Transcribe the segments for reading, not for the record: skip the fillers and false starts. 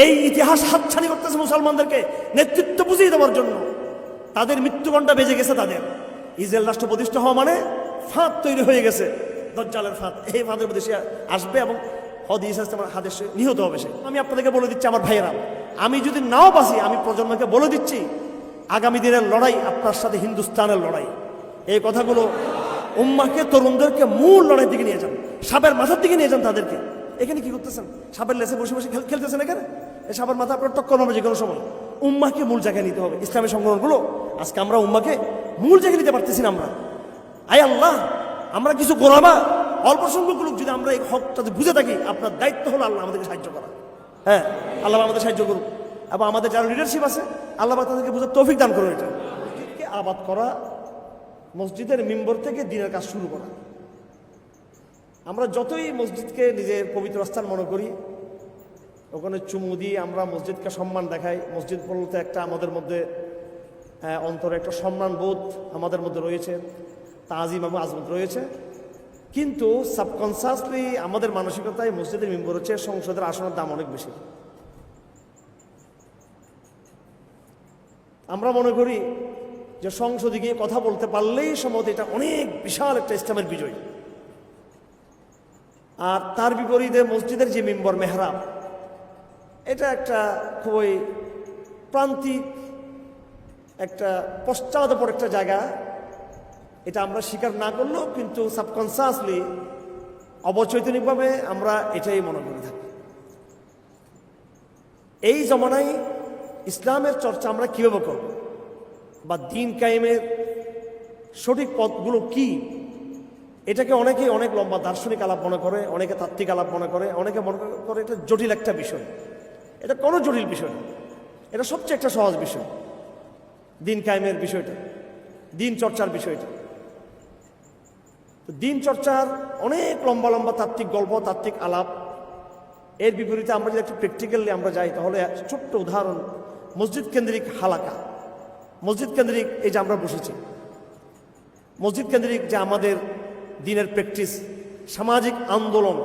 এই ইতিহাস হাতছানি করতেছে মুসলমানদেরকে নেতৃত্ব বুঝিয়ে দেওয়ার জন্য। তাদের মৃত্যুঘণ্টা বেজে গেছে। তাদের ইসরায়েল রাষ্ট্র প্রতিষ্ঠা হওয়া মানে ফাঁদ তৈরি হয়ে গেছে, দজ্জালের ফাঁদ। এই ফাঁদের মধ্যে সে আসবে এবং হাতে সে নিহত হবে। সে আমি আপনাদেরকে বলে দিচ্ছি আমার ভাইয়েরা, আমি যদি নাও বাঁচি, আমি প্রজন্মকে বলে দিচ্ছি আগামী দিনের লড়াই আপনার সাথে হিন্দুস্তানের লড়াই। এই কথাগুলো উম্মাহকে, তরুণদেরকে মূল লড়াইয়ের দিকে নিয়ে যান, সাপের মাথার দিকে নিয়ে যান তাদেরকে। এখানে কি করতেছেন? সাপের লেসে বসে বসে খেলতেছেন এখানে। এই সাপের মাথা আপনার টক্কর হবে যে কোনো সময়। উম্মাহকে মূল জায়গায় নিতে হবে। ইসলামী সংগঠনগুলো আজকে আমরা উম্মাহকে মূল জায়গায় নিতে পারতেছি না। আমরা আয় আল্লাহ, আমরা কিছু গোলামা, অল্প সংখ্যক লোক যদি আমরা এই হকটা বুঝে থাকি, আপনার দায়িত্ব হলো আল্লাহ আমাদেরকে সাহায্য করা। হ্যাঁ, আল্লাহ আমাদের সাহায্য করুন। এবং আমাদের যারা লিডারশিপ আছে, আল্লাহ তাদেরকে বুঝে তৌফিক দান করুন। এটা মসজিদকে আবাদ করা, মসজিদের মিম্বর থেকে দিনের কাজ শুরু করা। আমরা যতই মসজিদকে নিজের পবিত্র স্থান মনে করি, ওখানে চুমু দিয়ে আমরা মসজিদকে সম্মান দেখাই। মসজিদ বলতে একটা আমাদের মধ্যে অন্তরে একটা সম্মান বোধ আমাদের মধ্যে রয়েছে, তাজিম এবং আজমত রয়েছে। কিন্তু সাবকনসিয়াসলি আমাদের মানসিকতায় মসজিদের মেম্বর হচ্ছে সংসদের আসনের দাম অনেক বেশি। আমরা মনে করি যে সংসদে গিয়ে কথা বলতে পারলেই সম্ভবত এটা অনেক বিশাল একটা ইসলামের বিজয়। আর তার বিপরীতে মসজিদের যে মেম্বর মেহরাব, এটা একটা খুবই প্রান্তিক, একটা পশ্চাৎপর একটা জায়গা। এটা আমরা স্বীকার না করলেও কিন্তু সাবকনসিয়াসলি, অবচৈতনিকভাবে আমরা এটাই মনে করে থাকি। এই জমানায় ইসলামের চর্চা আমরা কীভাবে করব, বা দিন কায়েমের সঠিক পথগুলো কি, এটাকে অনেকে অনেক লম্বা দার্শনিক আলাপ মনে করে, অনেকে তাত্ত্বিক আলাপ মনে করে, অনেকে মনে করে এটা জটিল একটা বিষয়। এটা কোনো জটিল বিষয় না, এটা সবচেয়ে একটা সহজ বিষয়। দিন কায়েমের বিষয়টা, দিন চর্চার বিষয়টা, দিন চর্চার অনেক লম্বা লম্বা তাত্ত্বিক গল্প, তাত্ত্বিক আলাপ। এর বিপরীতে আমরা যদি একটু প্র্যাকটিক্যালি আমরা যাই, তাহলে ছোট্ট উদাহরণ, মসজিদ কেন্দ্রিক হালাকা, মসজিদ কেন্দ্রিক এই যে আমরা বসেছি, মসজিদ কেন্দ্রিক যে আমাদের দিনের প্র্যাকটিস, সামাজিক আন্দোলন,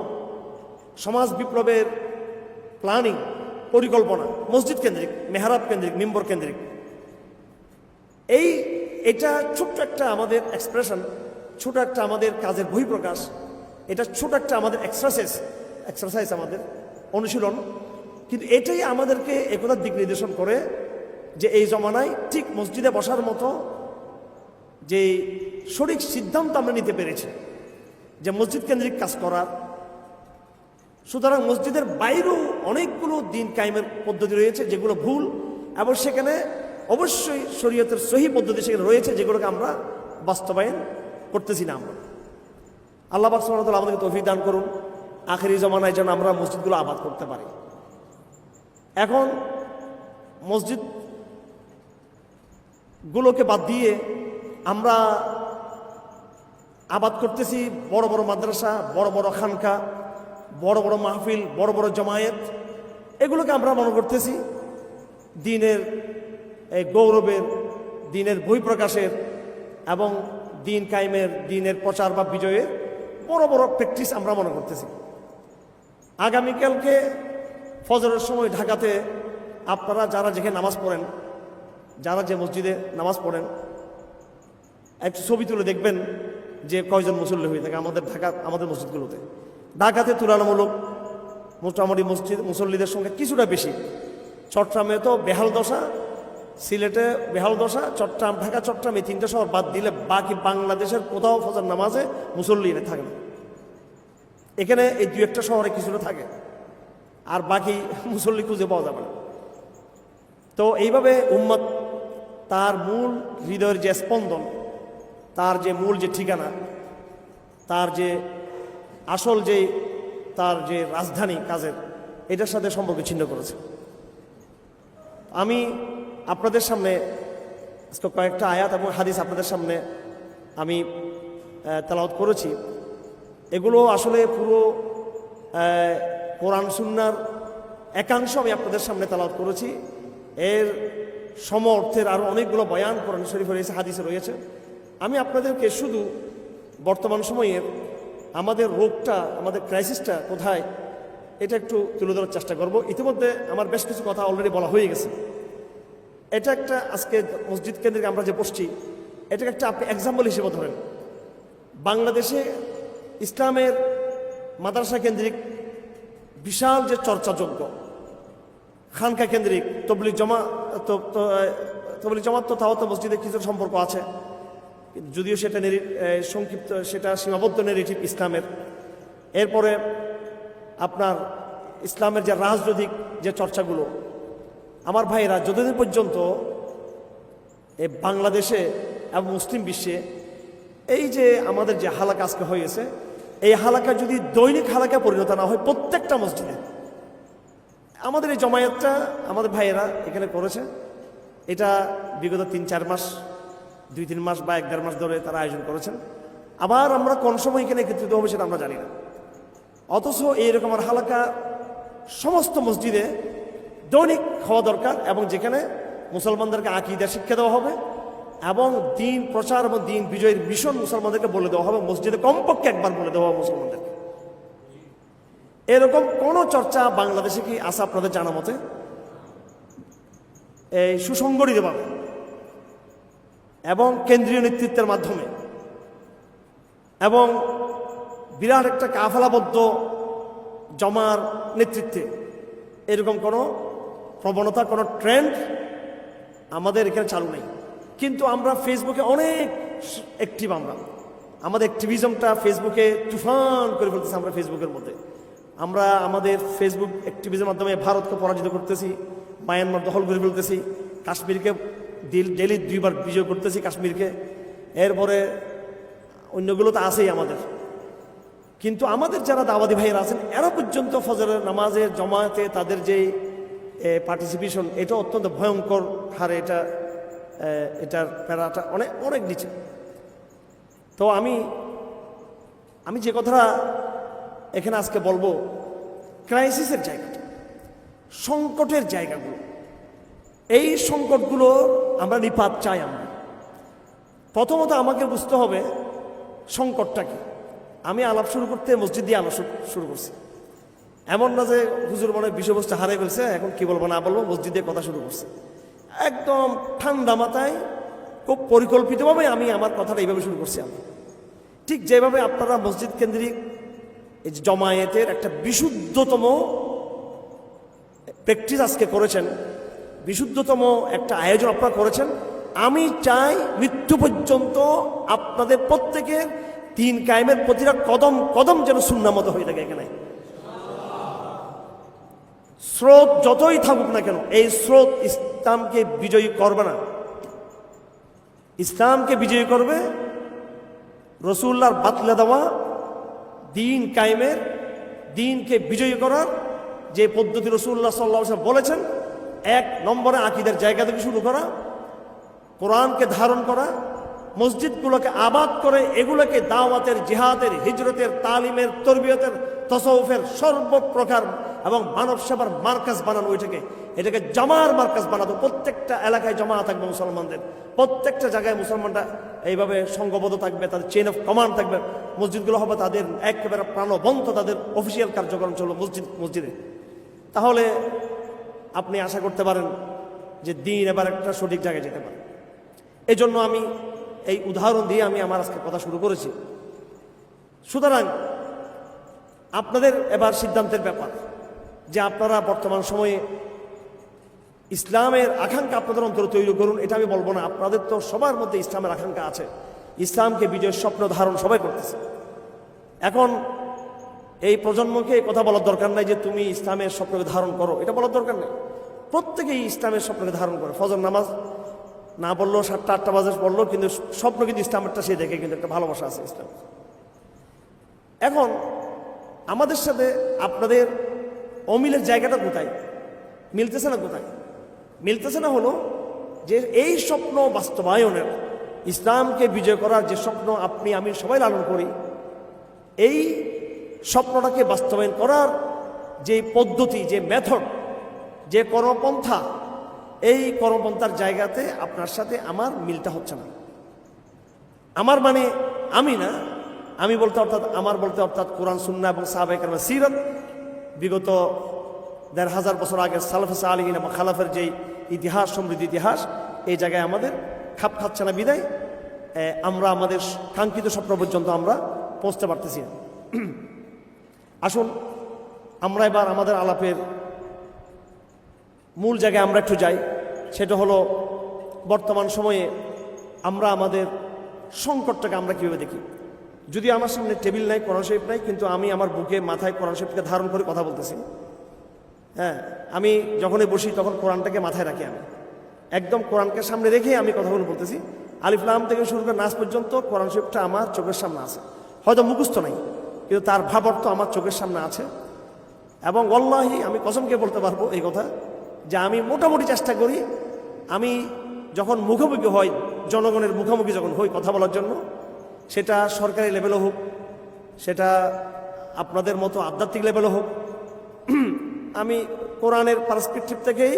সমাজ বিপ্লবের প্ল্যানিং, পরিকল্পনা, মসজিদ কেন্দ্রিক, মেহরাব কেন্দ্রিক, মিম্বর কেন্দ্রিক। এটা ছোট্ট একটা আমাদের এক্সপ্রেশন, ছোট একটা আমাদের কাজের বহিঃপ্রকাশ, এটা ছোট একটা আমাদের এক্সারসাইজ, আমাদের অনুশীলন। কিন্তু এটাই আমাদেরকে একতার দিক নির্দেশন করে যে এই জমানায় ঠিক মসজিদে বসার মতো যে সঠিক সিদ্ধান্ত আমরা নিতে পেরেছি যে মসজিদ কেন্দ্রিক কাজ করার। সুতরাং মসজিদের বাইরেও অনেকগুলো দিন কায়েমের পদ্ধতি রয়েছে যেগুলো ভুল, এবং সেখানে অবশ্যই শরীয়তের সহি পদ্ধতি সেখানে রয়েছে যেগুলোকে আমরা বাস্তবায়ন করতেছি না। আমরা আল্লাহ পাক সুবহানাহু ওয়া তাআলা আমাদেরকে তৌফিক দান করুন আখিরি জমানায় যেন আমরা মসজিদগুলো আবাদ করতে পারি। এখন মসজিদগুলোকে বাদ দিয়ে আমরা আবাদ করতেছি বড় বড় মাদ্রাসা, বড় বড় খানকা, বড় বড় মাহফিল, বড় বড় জমায়েত। এগুলোকে আমরা মনে করতেছি দিনের গৌরবের, দিনের বহিঃপ্রকাশের এবং দিন কায়েমের, দিনের প্রচার বা বিজয়ের বড় বড় প্র্যাকটিস আমরা মনে করতেছি। আগামীকালকে ফজরের সময় ঢাকাতে আপনারা যারা যেখানে নামাজ পড়েন, যারা যে মসজিদে নামাজ পড়েন, একটু ছবি তুলে দেখবেন যে কয়জন মুসল্লি হয়ে থাকে আমাদের মসজিদগুলোতে। ঢাকাতে তুলনামূলক মোটামুটি মুসল্লিদের সংখ্যা কিছুটা বেশি। চট্টগ্রামে তো বেহাল দশা, সিলেটে বেহাল দশা, চট্টগ্রাম, ঢাকা, চট্টগ্রাম এই তিনটা শহর বাদ দিলে বাকি বাংলাদেশের কোথাও ফজর নামাজে মুসল্লি থাকে না। এখানে এই দু একটা শহরে কিছুটা থাকে, আর বাকি মুসল্লি খুঁজে পাওয়া যাবে না। তো এইভাবে উম্মত তার মূল হৃদয়ের যে স্পন্দন, তার যে মূল যে ঠিকানা, তার যে আসল যে তার যে রাজধানী কাজের, এটার সাথে সম্পর্ক ছিন্ন করেছে। আমি আপনাদের সামনে কয়েকটা আয়াত এবং হাদিস আপনাদের সামনে আমি তেলাওয়াত করেছি। এগুলো আসলে পুরো কোরআন সুন্নাহর একাংশ আমি আপনাদের সামনে তেলাওয়াত করেছি। এর সম অর্থের আরও অনেকগুলো বয়ান কোরআন শরীফে রয়েছে, হাদিসে রয়েছে। আমি আপনাদেরকে শুধু বর্তমান সময়ের আমাদের রোগটা, আমাদের ক্রাইসিসটা কোথায়, এটা একটু তুলে ধরার চেষ্টা করব। ইতিমধ্যে আমার বেশ কিছু কথা অলরেডি বলা হয়ে গেছে। এটা একটা আজকে মসজিদ কেন্দ্রিক আমরা যে বসছি, এটাকে একটা আপনি এক্সাম্পল হিসেবে ধরেন। বাংলাদেশে ইসলামের মাদ্রাসা কেন্দ্রিক বিশাল যে চর্চাযোগ্য খানকা কেন্দ্রিক তবলিগ জমাত তো তাও তো মসজিদে কিছু সম্পর্ক আছে, যদিও সেটা সংক্ষিপ্ত, সেটা সীমাবদ্ধ নেগেটিভ ইসলামের। এরপরে আপনার ইসলামের যে রাজনৈতিক যে চর্চাগুলো, আমার ভাইয়েরা যতদিন পর্যন্ত এই বাংলাদেশে এবং মুসলিম বিশ্বে এই যে আমাদের যে হালাকা আজকে হয়েছে, এই হালাকা যদি দৈনিক হালাকা পরিণত না হয় প্রত্যেকটা মসজিদে, আমাদের এই জমায়েতটা আমাদের ভাইয়েরা এখানে করেছে, এটা বিগত 3-4 মাস, 2-3 মাস বা 1-1.5 মাস ধরে তারা আয়োজন করেছেন। আবার আমরা কোন সময় এখানে একত্রিত হবে সেটা আমরা জানি না। অথচ এইরকম হালাকা সমস্ত মসজিদে দৈনিক হওয়া দরকার, এবং যেখানে মুসলমানদেরকে আকীদা শিক্ষা দেওয়া হবে এবং দিন প্রচার এবং দিন বিজয়ের মিশন মুসলমানদেরকে বলে দেওয়া হবে, মসজিদে কমপক্ষে একবার বলে দেওয়া হবে মুসলমানদেরকে। এরকম কোন চর্চা বাংলাদেশে কি আছে আপনাদের জানা মতে? এই সুসংগঠিতভাবে এবং কেন্দ্রীয় নেতৃত্বের মাধ্যমে এবং বিরাট একটা কাফেলাবদ্ধ জমার নেতৃত্বে এরকম কোনো প্রবণতা, কোনো ট্রেন্ড আমাদের এখানে চালু নেই। কিন্তু আমরা ফেসবুকে অনেক অ্যাক্টিভ, আমাদের অ্যাক্টিভিজমটা ফেসবুকে তুফান করে ফেলতেছি। আমরা ফেসবুকের মধ্যে আমরা আমাদের ফেসবুক অ্যাক্টিভিজমের মাধ্যমে ভারতকে পরাজিত করতেছি, মায়ানমার দখল করে ফেলতেছি, কাশ্মীরকে ডেলি 2 বার বিজয় করতেছি কাশ্মীরকে, এরপরে অন্যগুলো তো আছেই আমাদের। কিন্তু আমাদের যারা দাওয়াতি ভাইয়েরা আছেন, এরা পর্যন্ত ফজরের নামাজের জমায়েতে তাদের যে পার্টিসিপেশন, এটা অত্যন্ত ভয়ঙ্কর হারে, এটার প্যারাটা অনেক অনেক নিচে। তো আমি যে কথাটা এখানে আজকে বলবো, ক্রাইসিসের জায়গাটা, সংকটের জায়গাগুলো, এই সংকটগুলো আমরা নিপাত চাই। আমরা প্রথমত আমাকে বুঝতে হবে সংকটটা কি। আমি আলাপ শুরু করতে মসজিদ দিয়ে আলাপ শুরু করছি, এমন না যে হুজুর মনে বিষয়বস্তু হারিয়ে ফেলছে, এখন কি বলবো না বলবো, মসজিদ দিয়ে কথা শুরু করছে একদম ঠান্ডা মাথায়, খুব পরিকল্পিতভাবে আমি আমার কথাটা এইভাবে শুরু করছি। আমি ঠিক যেভাবে আপনারা মসজিদ কেন্দ্রিক এই জমায়েতের একটা বিশুদ্ধতম প্র্যাকটিস আজকে করেছেন, বিশুদ্ধতম একটা আয়োজন আপনারা করেছেন, আমি চাই মৃত্যু পর্যন্ত আপনাদের প্রত্যেকের দিন কায়েমের প্রতিটা কদম কদম যেন সুন্নাহ মতো হয়ে থাকে। এখানে স্রোত যতই থাকুক না কেন, এই স্রোত ইসলামকে বিজয়ী করবে না। ইসলামকে বিজয়ী করবে রাসূলুল্লাহর বাতলে দেওয়া দিন কায়েমের, দিনকে বিজয়ী করার যে পদ্ধতি রাসূলুল্লাহ সাল্লাল্লাহু আলাইহি ওয়াসাল্লাম বলেছেন। 1 নম্বরে আকীদার জায়গা থেকে শুরু করা, কোরআনকে ধারণ করা, মসজিদগুলোকে আবাদ করে এগুলোকে দাওয়াতের, জিহাদের, হিজরতের, তালিমের, তরবিয়তের, তসawufের সর্বপ্রকার এবং মানব সেবার মার্কাজ বানানো, এটাকে জামার মার্কাজ বানাতো। প্রত্যেকটা এলাকায় জমা থাকবে মুসলমানদের, প্রত্যেকটা জায়গায় মুসলমানরা এইভাবে সংঘবদ্ধ থাকবে, তাদের চেইন অফ কমান্ড থাকবে। মসজিদগুলো হবে তাদের একেবারে প্রাণবন্ত, তাদের অফিসিয়াল কার্যক্রম চলবে মসজিদে। তাহলে আপনি আশা করতে পারেন যে দিন এবার একটা সঠিক জায়গায় যেতে পারে। এই জন্য আমি এই উদাহরণ দিয়ে আমি আমার আজকে কথা শুরু করেছি। সুতরাং আপনাদের এবার সিদ্ধান্তের ব্যাপার যে আপনারা বর্তমান সময়ে ইসলামের আকাঙ্ক্ষা আপনাদের অন্তরে তৈরি করুন। এটা আমি বলবো না, আপনাদের তো সবার মধ্যে ইসলামের আকাঙ্ক্ষা আছে, ইসলামকে বিজয়ের স্বপ্ন ধারণ সবাই করতেছে। এখন এই প্রজন্মকে এই কথা বলার দরকার নাই যে তুমি ইসলামের স্বপ্নকে ধারণ করো, এটা বলার দরকার নেই। প্রত্যেকেই ইসলামের স্বপ্নকে ধারণ করে। ফজর নামাজ না পড়লেও 7টা-8টা বাজে পড়লো, কিন্তু স্বপ্ন কিন্তু ইসলামেরটা সে দেখে কিন্তু একটা ভালোবাসা আছে ইসলাম। এখন আমাদের সাথে আপনাদের অমিলের জায়গাটা কোথায়? মিলতেছে না কোথায়? মিলতেছে না হলো যে এই স্বপ্ন বাস্তবায়নের, ইসলামকে বিজয় করার যে স্বপ্ন আপনি আমি সবাই লালন করি, এই স্বপ্নটাকে বাস্তবায়ন করার যে পদ্ধতি, যে মেথড, যে কর্মপন্থা, এই কর্মপন্থার জায়গাতে আপনার সাথে আমার মিলটা হচ্ছে না। আমার মানে আমি না, আমি বলতে অর্থাৎ আমার বলতে অর্থাৎ কোরআন সুন্নাহ এবং সাহাবায়ে কেরামের সিরাত, বিগত ১,৫০০ বছর আগের সালাফে সালিহিন এবং খালাফের যেই ইতিহাস, সমৃদ্ধ ইতিহাস, এই জায়গায় আমাদের খাপ খাচ্ছে না বিদায় আমরা আমাদের কাঙ্ক্ষিত স্বপ্ন পর্যন্ত আমরা পৌঁছতে পারতেছি না। আসুন আমরা এবার আমাদের আলাপের মূল জায়গায় আমরা একটু যাই। সেটা হলো বর্তমান সময়ে আমরা আমাদের সংকটটাকে আমরা কীভাবে দেখি। যদি আমার সামনে টেবিল নাই, কোরআন শরীফ নাই, কিন্তু আমি আমার বুকে মাথায় কোরআন শরীফকে ধারণ করে কথা বলতেছি। হ্যাঁ, আমি যখনই বসি তখন কোরআনটাকে মাথায় রাখি, আমি একদম কোরআনকে সামনে রেখে আমি কথাগুলো বলতেছি। আলিফ লাম থেকে শুরু করে নাস পর্যন্ত কোরআন শরীফটা আমার চোখের সামনে আছে, হয়তো মুখস্থ নাই, কিন্তু তার ভাব অর্থ আমার চোখের সামনে আছে। এবং ওয়াল্লাহি আমি কসমকে বলতে পারবো এই কথা যে আমি মোটামুটি চেষ্টা করি, আমি যখন মুখোমুখি হই, জনগণের মুখোমুখি যখন হই কথা বলার জন্য, সেটা সরকারি লেভেলও হোক, সেটা আপনাদের মতো আধ্যাত্মিক লেভেলও হোক, আমি কোরআনের পার্সপেক্টিভ থেকেই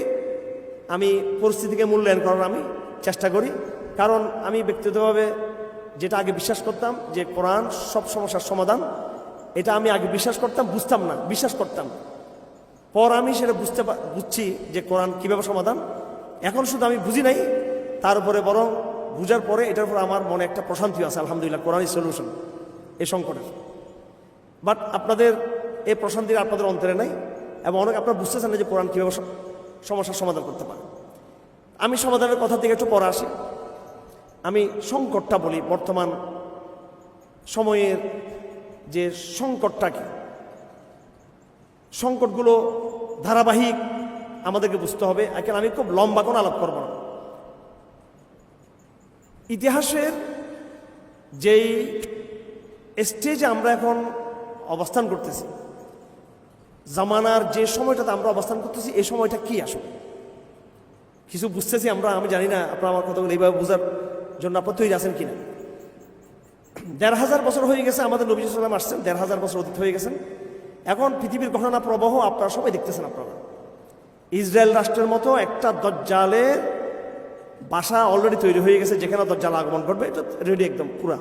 আমি পরিস্থিতিকে মূল্যায়ন করার আমি চেষ্টা করি। কারণ আমি ব্যক্তিগতভাবে যেটা আগে বিশ্বাস করতাম যে কোরআন সব সমস্যার সমাধান, এটা আমি আগে বিশ্বাস করতাম, বুঝতাম না, বিশ্বাস করতাম। পর আমি সেটা বুঝছি যে কোরআন কীভাবে সমাধান। এখন শুধু আমি বুঝি নাই, তার উপরে বরং বুঝার পরে এটার উপর আমার মনে একটা প্রশান্তি আছে, আলহামদুলিল্লাহ কোরআনই সলিউশন এই সংকটের। বাট আপনাদের এই প্রশান্তির আপনাদের অন্তরে নাই, এবং অনেক আপনারা বুঝতেছেন না যে কোরআন কীভাবে সমস্যার সমাধান করতে পারে। আমি সমাধানের কথা থেকে একটু পরে আসি। আমি সংকটটা বলি, বর্তমান সময়ের যে সংকটটা কি, সংকটগুলো ধারাবাহিক আমাদেরকে বুঝতে হবে। এখন আমি খুব লম্বা কোনো আলাপ করব না। ইতিহাসের যেই স্টেজে আমরা এখন অবস্থান করতেছি, জামানার যে সময়টাতে আমরা অবস্থান করতেছি, এই সময়টা কি আসলে কিছু বুঝতেছি আমরা, আমি জানি না আপনারা আমার কথাগুলো এইভাবে বোঝার জন্য আপনার তৈরি আছেন কিনা। ১,৫০০ বছর হয়ে গেছে আমাদের নবী সাল্লাল্লাহু আলাইহি ওয়াসাল্লাম আসছেন, ১,৫০০ বছর অতীত হয়ে গেছেন। এখন পৃথিবীর ঘটনা প্রবাহ আপনারা সবাই দেখতেছেন। আপনারা ইসরায়েল রাষ্ট্রের মতো একটা দজ্জালের বাসা অলরেডি তৈরি হয়ে গেছে, যেখানে দজ্জাল আগমন করবে, এটা রেডি একদম পুরা।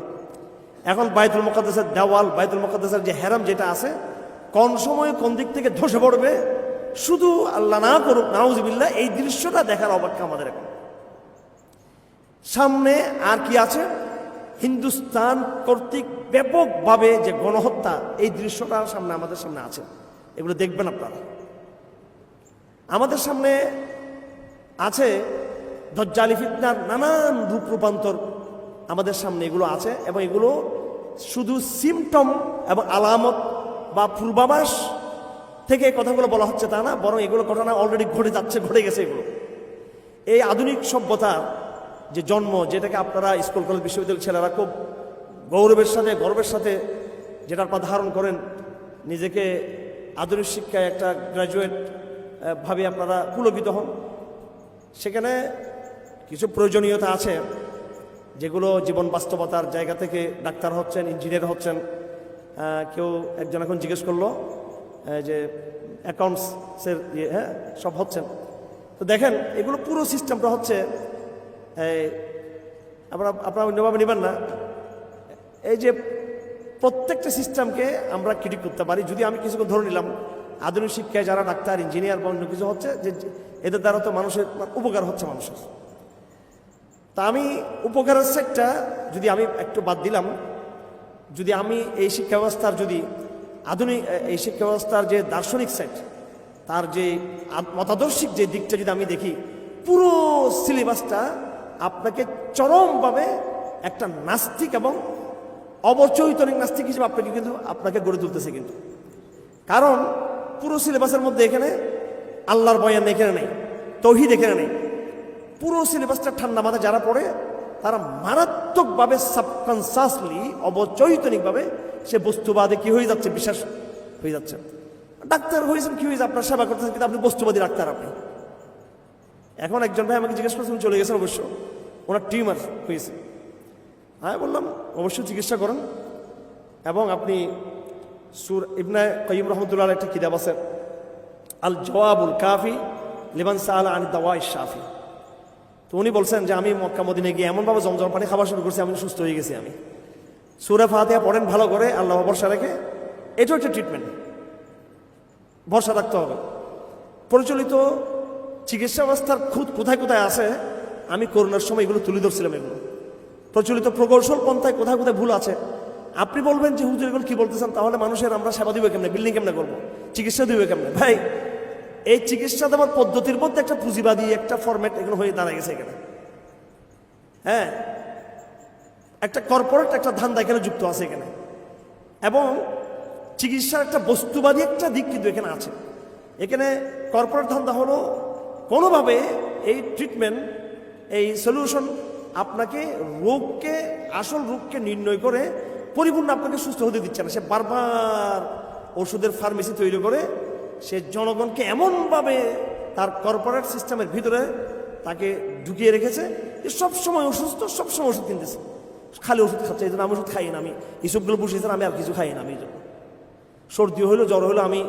এখন বাইতুল মুকাদ্দাসের দেওয়াল, বাইতুল মুকাদ্দাসের যে হেরাম যেটা আছে, কোন সময় কোন দিক থেকে ধসে পড়বে শুধু আল্লাহ না করুক, নাউজুবিল্লাহ, এই দৃশ্যটা দেখার অপেক্ষা আমাদের এখন। সামনে আর কি আছে, হিন্দুস্তান কর্তৃক ব্যাপকভাবে যে গণহত্যা, এই দৃশ্যটা সামনে আমাদের সামনে আছে। এগুলো দেখবেন আপনারা। আমাদের সামনে আছে দজ্জালি ফিতনার নানান রূপ রূপান্তর, আমাদের সামনে এগুলো আছে। এবং এগুলো শুধু সিমটম এবং আলামত বা পূর্বাভাস থেকে এই কথাগুলো বলা হচ্ছে তা না, বরং এগুলো ঘটনা অলরেডি ঘটে যাচ্ছে, ঘটে গেছে। এগুলো এই আধুনিক সভ্যতার যে জন্ম, যেটাকে আপনারা স্কুল কলেজ বিশ্ববিদ্যালয়ের ছেলেরা খুব গর্বের সাথে যেটা আপনারা ধারণ করেন, নিজেকে আধুনিক শিক্ষায় একটা গ্র্যাজুয়েট ভাবে আপনারা পুলকিত হন, সেখানে কিছু প্রয়োজনীয়তা আছে যেগুলো জীবন বাস্তবতার জায়গা থেকে ডাক্তার হচ্ছেন, ইঞ্জিনিয়ার হচ্ছেন, কেউ একজন এখন জিজ্ঞেস করলো যে অ্যাকাউন্টসের হ্যাঁ সব হচ্ছেন। তো দেখেন এগুলো পুরো সিস্টেমটা হচ্ছে, আপনারা অন্যভাবে নেবেন না, এই যে প্রত্যেকটা সিস্টেমকে আমরা ক্রিটিক করতে পারি। যদি আমি কিছুক্ষণ ধরে নিলাম আধুনিক শিক্ষায় যারা ডাক্তার, ইঞ্জিনিয়ার বা অন্য কিছু হচ্ছে, যে এদের দ্বারা তো মানুষের উপকার হচ্ছে মানুষের। তা আমি উপকারের সেটটা যদি আমি একটু বাদ দিলাম, যদি আমি এই শিক্ষা ব্যবস্থার যদি আধুনিক এই শিক্ষা ব্যবস্থার যে দার্শনিক সেট, তার যে মতাদর্শিক যে দিকটা যদি আমি দেখি, পুরো সিলেবাসটা আপনাকে চরমভাবে একটা নাস্তিক এবং অবচৈতনিক নাস্তিক হিসেবে আপনাকে গড়ে তুলতেছে। কিন্তু কারণ পুরো সিলেবাসের মধ্যে এখানে আল্লাহর বয়ান এখানে নেই, তৌহিদ এখানে নেই। পুরো সিলেবাসটা ঠান্ডা মাথায় যারা পড়ে, তারা মারাত্মকভাবে সাবকনসাসলি, অবচৈতনিকভাবে সে বস্তুবাদে কি হয়ে যাচ্ছে, বিশ্বাস হয়ে যাচ্ছে। ডাক্তার হয়েছেন কি হয়েছে, আপনার সেবা করতেছেন, কিন্তু আপনি বস্তুবাদী ডাক্তার। আপনি এখন একজন ভাই আমাকে জিজ্ঞেস করছেন, চলে গেছেন অবশ্য, ওনার টিউমার হয়েছে। আমি বললাম অবশ্যই চিকিৎসা করেন, এবং আপনি ইবনে কাইয়িম রাহমাতুল্লাহ আলাইহি একটা কিতাব আছে, আল জওয়াবুল কাফি লিমান সাআলা আন দাওয়াই শাফি। তো উনি বলছেন যে আমি মক্কা মদিনায় গিয়ে এমনভাবে জমজম পানি খাওয়া শুরু করছি, আমি সুস্থ হয়ে গেছি। আমি সূরা ফাতিহা পড়েন ভালো করে, আল্লাহ ভরসা রেখে, এটাও একটা ট্রিটমেন্ট। ভরসা রাখতে হবে। প্রচলিত চিকিৎসা ব্যবস্থার খুদ কোথায় কোথায় আছে, আমি করোনার সময় এগুলো তুলে ধরছিলাম। এগুলো প্রচলিত প্রকৌশল পন্থায় কোথায় কোথায় ভুল আছে। আপনি বলবেন যে হুজুর এগুলো কি বলতেছেন, তাহলে মানুষের আমরা সেবা দিব কেমনে, বিল্ডিং কেমনে করবো, চিকিৎসা দিবে কেমনে? ভাই, এই চিকিৎসা দেওয়ার পদ্ধতির মধ্যে একটা পুঁজিবাদী একটা ফরম্যাট এগুলো হয়ে দাঁড়ায় গেছে এখানে। হ্যাঁ, একটা কর্পোরেট একটা ধান্দা এখানে যুক্ত আছে এখানে, এবং চিকিৎসার একটা বস্তুবাদী একটা দিক কিন্তু এখানে আছে। এখানে কর্পোরেট ধান্দা হলো কোনোভাবে এই ট্রিটমেন্ট, এই সলিউশন আপনাকে রোগকে, আসল রোগকে নির্ণয় করে পরিপূর্ণ আপনাকে সুস্থ হতে দিচ্ছে না। সে বারবার ওষুধের ফার্মেসি তৈরি করে সে জনগণকে এমনভাবে তার কর্পোরেট সিস্টেমের ভিতরে তাকে ঢুকিয়ে রেখেছে যে সবসময় অসুস্থ, সবসময় ওষুধ কিনতেছে, খালি ওষুধ খাচ্ছে। এই জন্য আমি ওষুধ খাই না, আমি এইসবগুলো বসিয়েছিলাম, আমি আর কিছু খাই না। আমি এই জন্য সর্দি হইলো, জ্বর হইলো, আমি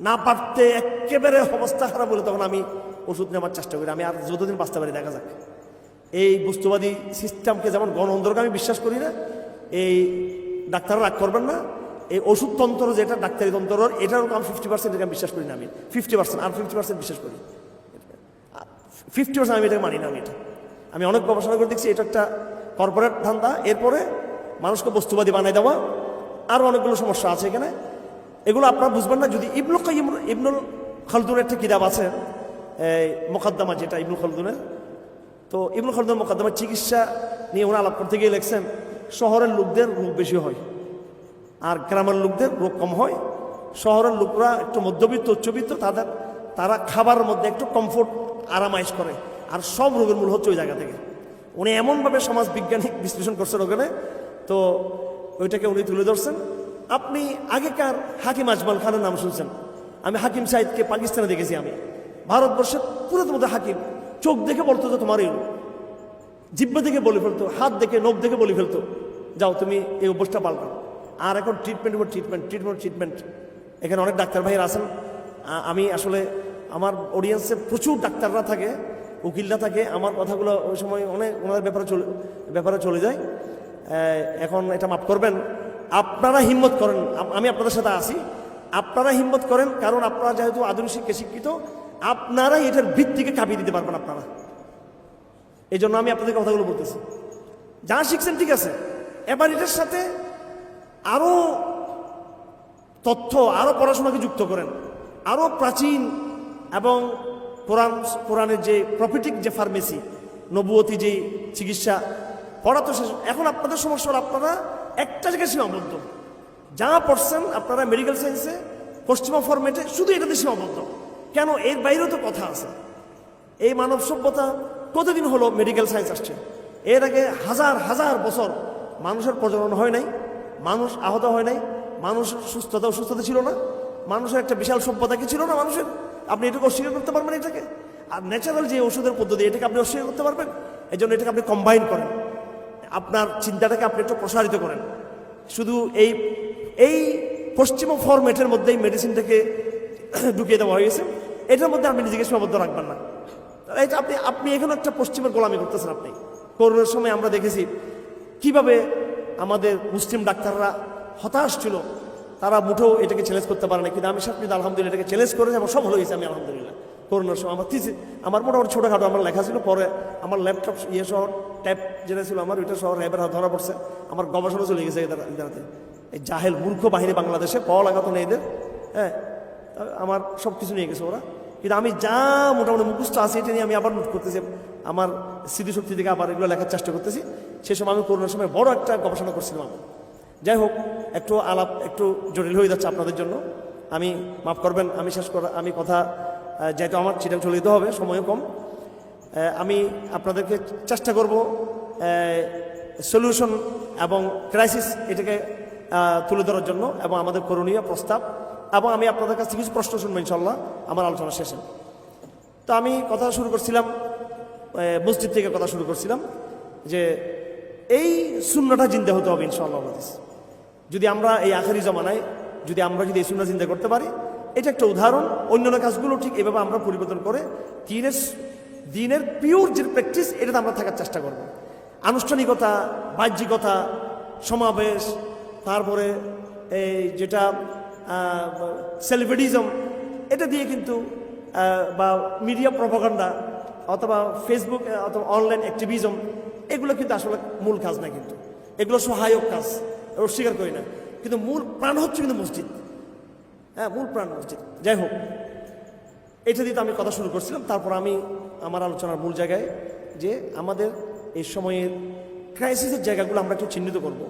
না পারতে একেবারে অবস্থা খারাপ হলে তখন আমি ওষুধ নেওয়ার চেষ্টা করি। আমি আর যতদিন বাঁচতে পারি দেখা যাক। এই বস্তুবাদী সিস্টেমকে যেমন গণতন্ত্রকে আমি বিশ্বাস করি না, এই ডাক্তাররা রাগ করবেন না, এই ওষুধতন্ত্র যেটা ডাক্তারি তন্ত্র, এটারও আমি 50% আমি বিশ্বাস করি না। আমি 50% আর 50% বিশ্বাস করি, 50% আমি এটাকে মানি না। আমি অনেক গবেষণা করে দেখছি এটা একটা কর্পোরেট ধান্দা, এরপরে মানুষকে বস্তুবাদী বানাই দেওয়া, আরও অনেকগুলো সমস্যা আছে এখানে। এগুলো আপনারা বুঝবেন না যদি ইবনুল খালদুনের একটা কিতাব আছে, এই মোকদ্দমা, যেটা ইবনুল খালদুনের। তো ইবনুল খালদুন মোকদ্দমার চিকিৎসা নিয়ে ওরা আলাপ করতে গিয়ে লিখছেন, শহরের লোকদের রোগ বেশি হয় আর গ্রামের লোকদের রোগ কম হয়। শহরের লোকরা একটু মধ্যবিত্ত, উচ্চবিত্ত, তারা খাবারের মধ্যে একটু কমফোর্ট, আরামাইশ করে, আর সব রোগের মূল হচ্ছে ওই জায়গা থেকে। উনি এমনভাবে সমাজ বিজ্ঞানিক বিশ্লেষণ করছেন ওখানে, তো ওইটাকে উনি তুলে ধরছেন। আপনি আগেকার হাকিম আজমাল খানের নাম শুনছেন। আমি হাকিম সাইদকে পাকিস্তানে দেখেছি, আমি ভারতবর্ষের পুরোতম হাকিম। চোখ দেখে বলতো যে তোমার এই জিব্বা দেখে বলে ফেলতো, হাত দেখে, নখ দেখে বলে ফেলতো, যাও তুমি এই অভ্যাসটা পাল্টাও। আর এখন ট্রিটমেন্ট উপর ট্রিটমেন্ট। এখানে অনেক ডাক্তার ভাইয়ের আছেন। আমি আসলে আমার অডিয়েন্সে প্রচুর ডাক্তাররা থাকে, উকিলরা থাকে। আমার কথাগুলো ওই সময় অনেক ওনাদের ব্যাপারে চলে যায়। এখন এটা মাফ করবেন, আপনারা হিম্মত করেন, আমি আপনাদের সাথে আছি, আপনারা হিম্মত করেন, কারণ আপনারা যেহেতু আধুনিক শিক্ষিত, আপনারাই এটার ভিত্তিকে কাঁপিয়ে দিতে পারবেন আপনারা। এই জন্য আমি আপনাদের কথাগুলো বলতেছি। যা শিখছেন ঠিক আছে, এবার এটার সাথে আরো তথ্য, আরো পড়াশোনাকে যুক্ত করেন, আরো প্রাচীন এবং কোরআনের যে প্রফিটিক যে ফার্মেসি, নবুয়তি যে চিকিৎসা পড়া তো শেষ। এখন আপনাদের সমস্যা হল আপনারা একটা জায়গায় সীমাবদ্ধ। যা পড়ছেন আপনারা মেডিকেল সায়েন্সে, পশ্চিমা ফরম্যাটে, শুধু এটাতে সীমাবদ্ধ। কেন? এর বাইরেও তো কথা আছে। এই মানব সভ্যতা কতদিন হলো মেডিকেল সায়েন্স আসছে? এর আগে হাজার হাজার বছর মানুষের প্রজনন হয় নাই, মানুষ আহত হয় নাই, মানুষের সুস্থতা ছিল না, মানুষের একটা বিশাল সভ্যতা কি ছিল না মানুষের? আপনি এটাকে অস্বীকার করতে পারবেন এটাকে? আর ন্যাচারাল যে ওষুধের পদ্ধতি, এটাকে আপনি অস্বীকার করতে পারবেন? এই জন্য এটাকে আপনি কম্বাইন করেন, আপনার চিন্তাটাকে আপনি একটু প্রসারিত করেন। শুধু এই পশ্চিমা ফরম্যাটের মধ্যেই মেডিসিনটাকে ঢুকিয়ে দেওয়া হয়েছে, এটার মধ্যে আপনি নিজেকে সীমাবদ্ধ রাখবেন না। এটা আপনি এখানে একটা পশ্চিমের গোলামি করতেছেন। আপনি করোনার সময় আমরা দেখেছি কিভাবে আমাদের মুসলিম ডাক্তাররা হতাশ ছিল, তারা মুঠেও এটাকে চ্যালেঞ্জ করতে পারে না। কিন্তু আমি সাথে আলহামদুলিল্লাহ এটাকে চ্যালেঞ্জ করে এবং সফল হয়েছে আমি আলহামদুলিল্লাহ। করোনার সময় আমার মোটামুটি ছোটোখাটো আমার লেখা ছিল, পরে আমার ল্যাপটপ সহ ট্যাব যেটা ছিল আমার, ওইটা সহ র্যাবের ধরা পড়ছে, আমার গবেষণা চলে গেছে এদারাতে। এই জাহেল মূর্খ বাহিনী বাংলাদেশে পাওয়া লাগাতো না এদের। হ্যাঁ, আমার সব কিছু নিয়ে গেছে ওরা। কিন্তু আমি যা মোটামুটি মুখস্থ আছে এটা নিয়ে আমি আবার নোট করতেছি, আমার স্মৃতিশক্তি থেকে আবার এগুলো লেখার চেষ্টা করতেছি। সে সময় আমি করোনার সময় বড় একটা গবেষণা করছিলাম। যাই হোক, একটু আলাপ একটু জটিল হয়ে যাচ্ছে আপনাদের জন্য, আমি মাফ করবেন। আমি কথা যেহেতু আমার সেটা চলে যেতে হবে, সময়ও কম। আমি আপনাদেরকে চেষ্টা করব সলিউশন এবং ক্রাইসিস এটাকে তুলে ধরার জন্য, এবং আমাদের করণীয় প্রস্তাব, এবং আমি আপনাদের কাছে কিছু প্রশ্ন শুনবো ইনশাল্লাহ আমার আলোচনা শেষে। তো আমি কথা শুরু করছিলাম, মসজিদ থেকে কথা শুরু করছিলাম যে এই সুন্নাহটা জিন্দা হতে হবে ইনশাআল্লাহ। যদি আমরা এই আখেরি জমানায় যদি এই সুন্নাহ জিন্দা করতে পারি, এটা একটা উদাহরণ। অন্যান্য কাজগুলো ঠিক এভাবে আমরা পরিবর্তন করে দিনের পিওর যে প্র্যাকটিস, এটাতে আমরা থাকার চেষ্টা করব। আনুষ্ঠানিকতা, বাহ্যিকতা, সমাবেশ, তারপরে এই যেটা সেলিব্রিটিজম, এটা দিয়ে কিন্তু বা মিডিয়া প্রপাগান্ডা অথবা ফেসবুক অথবা অনলাইন অ্যাক্টিভিজম, এগুলো কিন্তু আসলে মূল কাজ না, কিন্তু এগুলো সহায়ক কাজ, অস্বীকার করি না, কিন্তু মূল প্রাণ হচ্ছে কিন্তু মসজিদ। হ্যাঁ, মূল প্রাণ মসজিদ। যাই হোক, এটা দিয়ে তো আমি কথা শুরু করছিলাম। তারপর আমি আমার আলোচনার মূল জায়গায়, যে আমাদের এই সময়ের ক্রাইসিসের জায়গাগুলো আমরা একটু চিহ্নিত করব।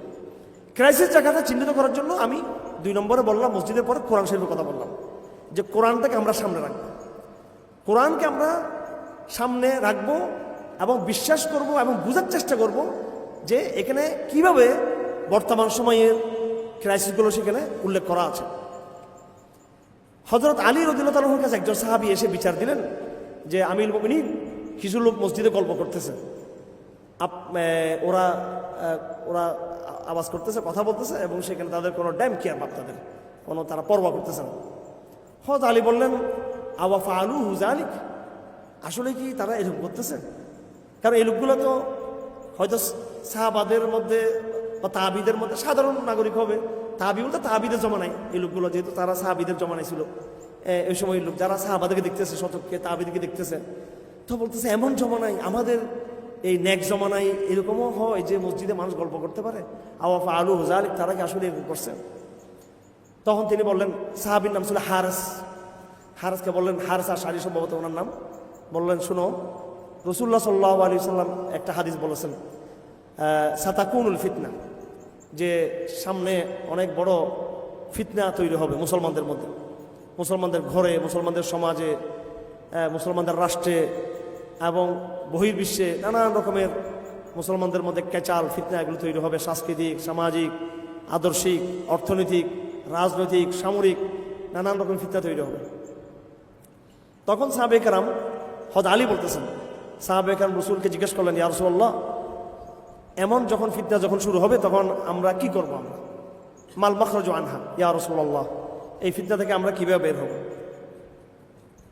ক্রাইসিস জায়গাটা চিহ্নিত করার জন্য আমি 2 নম্বরে বললাম, মসজিদের পরে কোরআন শরীফের কথা বললাম, যে কোরআনটাকে আমরা সামনে রাখবো, কোরআনকে আমরা সামনে রাখবো এবং বিশ্বাস করব এবং বোঝার চেষ্টা করব যে এখানে কিভাবে বর্তমান সময়ের ক্রাইসিসগুলো সেখানে উল্লেখ করা আছে। হযরত আলী রাদিয়াল্লাহু তাআলার কাছে একজন সাহাবী এসে বিচার দিলেন যে আমিরুল মুমিনিন, কিছু লোক মসজিদে গল্প করতেছে, ওরা ওরা আওয়াজ করতেছে, কথা বলতেছে, এবং সেখানে তাদের কোনো ড্যাম কেয়ার ভাব, তাদের কোনো তারা পরোয়া করতেছে না। হযরত আলী বললেন, আওয়া ফাআলুহু যালিক, আসলে কি তারা এরকম করতেছে? কারণ এই লোকগুলো তো হয়তো সাহাবাদের মধ্যে বা তাবিদের মধ্যে সাধারণ নাগরিক হবে। তাবি বলতে তাবিদের জমানায় এই লোকগুলো, যেহেতু তারা সাহাবিদের জমানায় ছিল, এই সময় লোক যারা সাহাবাদেরকে দেখতেছে, শতককে তাবিদেরকে দেখতেছে, তো বলতেছে এমন জমানায়, আমাদের এই নেক্সট জমানায় এরকমও হয় যে মসজিদে মানুষ গল্প করতে পারে। আওয়া ফাআলুহু যালিক, তারা কি আসলে এরকম করছে? তখন তিনি বললেন, সাহাবীর নাম ছিল হারেস, হারেসকে বললেন, হারেস আর শারী সম্ভবত ওনার নাম, বললেন শুনো, রাসূলুল্লাহ সাল্লাল্লাহু আলাইহি সাল্লাম একটা হাদিস বলেছেন, সাতাকুনুল ফিতনা, যে সামনে অনেক বড় ফিতনা তৈরি হবে মুসলমানদের মধ্যে, মুসলমানদের ঘরে, মুসলমানদের সমাজে, মুসলমানদের রাষ্ট্রে এবং বহির্বিশ্বে নানান রকমের মুসলমানদের মধ্যে ক্যাচাল ফিতনা এগুলো তৈরি হবে, সাংস্কৃতিক, সামাজিক, আদর্শিক, অর্থনৈতিক, রাজনৈতিক, সামরিক, নানান রকম ফিতনা তৈরি হবে। তখন সাহাবায়ে কেরাম, হযরত আলী বলতেছেন, সাহাবায়ে কেরাম রাসূলকে জিজ্ঞেস করলেন, ইয়া রাসূলুল্লাহ, এমন যখন ফিতনা যখন শুরু হবে তখন আমরা কি করবো? আমরা মাল মাখরাজু আনহা ইয়া রাসূলুল্লাহ, এই ফিতনা থেকে আমরা কিভাবে বের হব?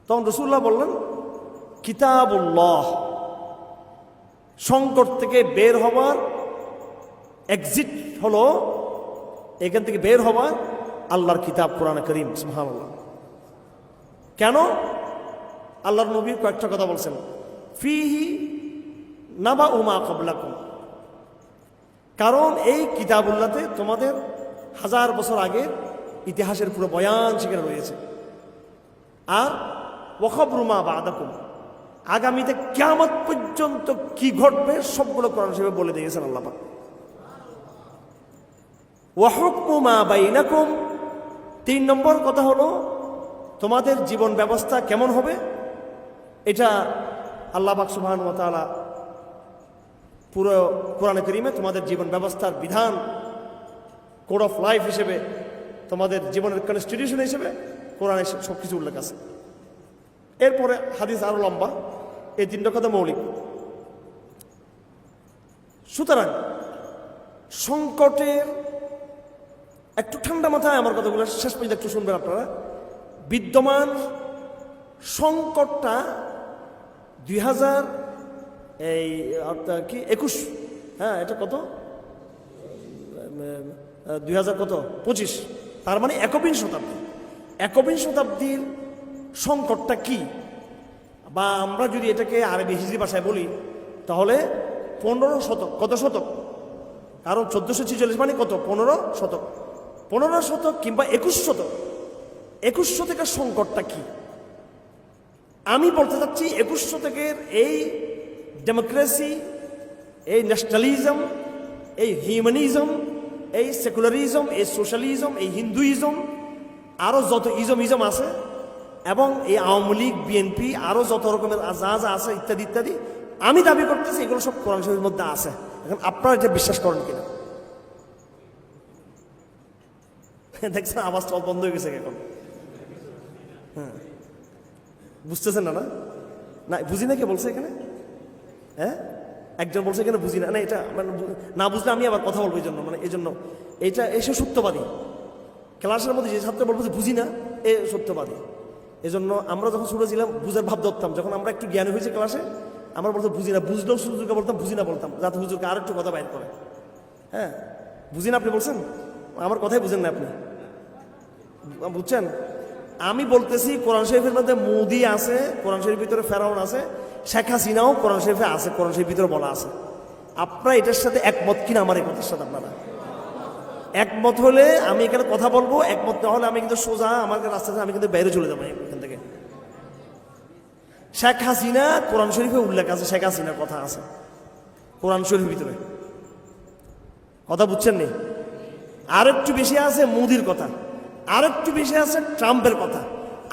তখন রাসূলুল্লাহ বললেন, কিতাবুল্লাহ, সংকট থেকে বের হবার এক্সিট হলো, এখান থেকে বের হবার আল্লাহর কিতাব কোরআনে কারীম। সুবহানাল্লাহ। কেন? আল্লাহর নবী কয়েকটা কথা বলছেন, ফিহি নাবাউ মা ক্বাবলাকুম, কারণ এই কিতাবুল্লাহতে তোমাদের 1000 বছর আগে ইতিহাসের পুরো বয়ান সেখানে রয়েছে। আর ওয়াখাবরু মা বা'দাকুম, আগামীতে কিয়ামত পর্যন্ত কি ঘটবে সবগুলো কোরআন শরীফে বলে দিয়েছেন আল্লাহ পাক। ওয়া হুকমু মা বাইনাকুম, 3 নম্বর কথা হলো তোমাদের জীবন ব্যবস্থা কেমন হবে, এটা আল্লাহ পাক সুবহানাহু ওয়া তাআলা পুরো কোরআনে কারীমে তোমাদের জীবন ব্যবস্থার বিধান, কোড অফ লাইফ হিসেবে, তোমাদের জীবনের কনস্টিটিউশন হিসেবে কোরআনে সব কিছু উল্লেখ আছে। এরপরে হাদিস আরো লম্বা, এই 3টা কথা মৌলিক। সুতরাং সংকটের, একটু ঠান্ডা মাথায় আমার কথাগুলো শেষ পর্যন্ত একটু শুনবেন আপনারা। বিদ্যমান সংকটটা 2021, হ্যাঁ এটা কত, 2025, তার মানে 21 শতাব্দী। 21 শতাব্দীর সংকটটা কি, বা আমরা যদি এটাকে আরবি হিজরি ভাষায় বলি তাহলে 15 শতক। কত শতক? কারণ 1446 মানে কত? 15 শতক। 15 শতক কিংবা 21 শতক, 21 শতকের সংকটটা কি? আমি বলতে চাচ্ছি 21 শতকের এই ডেমোক্রেসি, এই ন্যাশনালিজম, এই হিউম্যানিজম, এই সেকুলারিজম, এই সোশ্যালিজম, এই হিন্দুইজম, আরও যত ইজম আছে, এবং এই আওয়ামী লীগ, বিএনপি, আরও যত রকমের যা যা আছে ইত্যাদি ইত্যাদি, আমি দাবি করতেছি এগুলো সব কোরআন শরীফের মধ্যে আছে। এখন আপনারা এটা বিশ্বাস করেন কিনা? দেখছেন আওয়াজটা বন্ধ হয়ে গেছে এখন। হ্যাঁ, বুঝতেছেন না? না বুঝি না, কে বলছে এখানে? হ্যাঁ, একজন বলছে এখানে বুঝি না। না, এটা মানে না বুঝলে আমি আবার কথা বলবো, এই জন্য, মানে এই জন্য এটা এসে সত্যবাদী। ক্লাসের মধ্যে যে ছাত্র বলবো যে বুঝি না, এ সত্যবাদী। এই জন্য আমরা যখন ছোটো ছিলাম বুঝার ভাব ধরতাম, যখন আমরা একটু জ্ঞানী হয়েছি ক্লাসে, আমরা বলতাম বুঝি না, বুঝলেও হুজুরকে বলতাম বুঝি না বলতাম, যাতে হুজুরকে আর একটু কথা বাইর করে। হ্যাঁ, বুঝি না আপনি বলছেন, আমার কথাই বুঝেন না আপনি। বুঝছেন? আমি বলতেছি কোরআন শরীফের মধ্যে মোদি আছে, কোরআন শরীফের ভিতরে ফেরাউন আছে, শেখ হাসিনাও কোরআন শরীফে আছে, কোরআন শরীফের ভিতরে বলা আছে। আপনারা এটার সাথে একমত কিনা? আমার এই কথার সাথে আপনারা একমত হলে আমি এখানে কথা বলবো, একমত না হলে আমি কিন্তু সোজা আমার রাস্তাতে আমি কিন্তু বাইরে চলে যাবো এখান থেকে। শেখ হাসিনা কোরআন শরীফে উল্লেখ আছে, শেখ হাসিনার কথা আছে কোরআন শরীফের ভিতরে, কথা বুঝছেন নি? আর একটু বেশি আছে মোদির কথা, আর একটু বেশি আছে ট্রাম্পের কথা,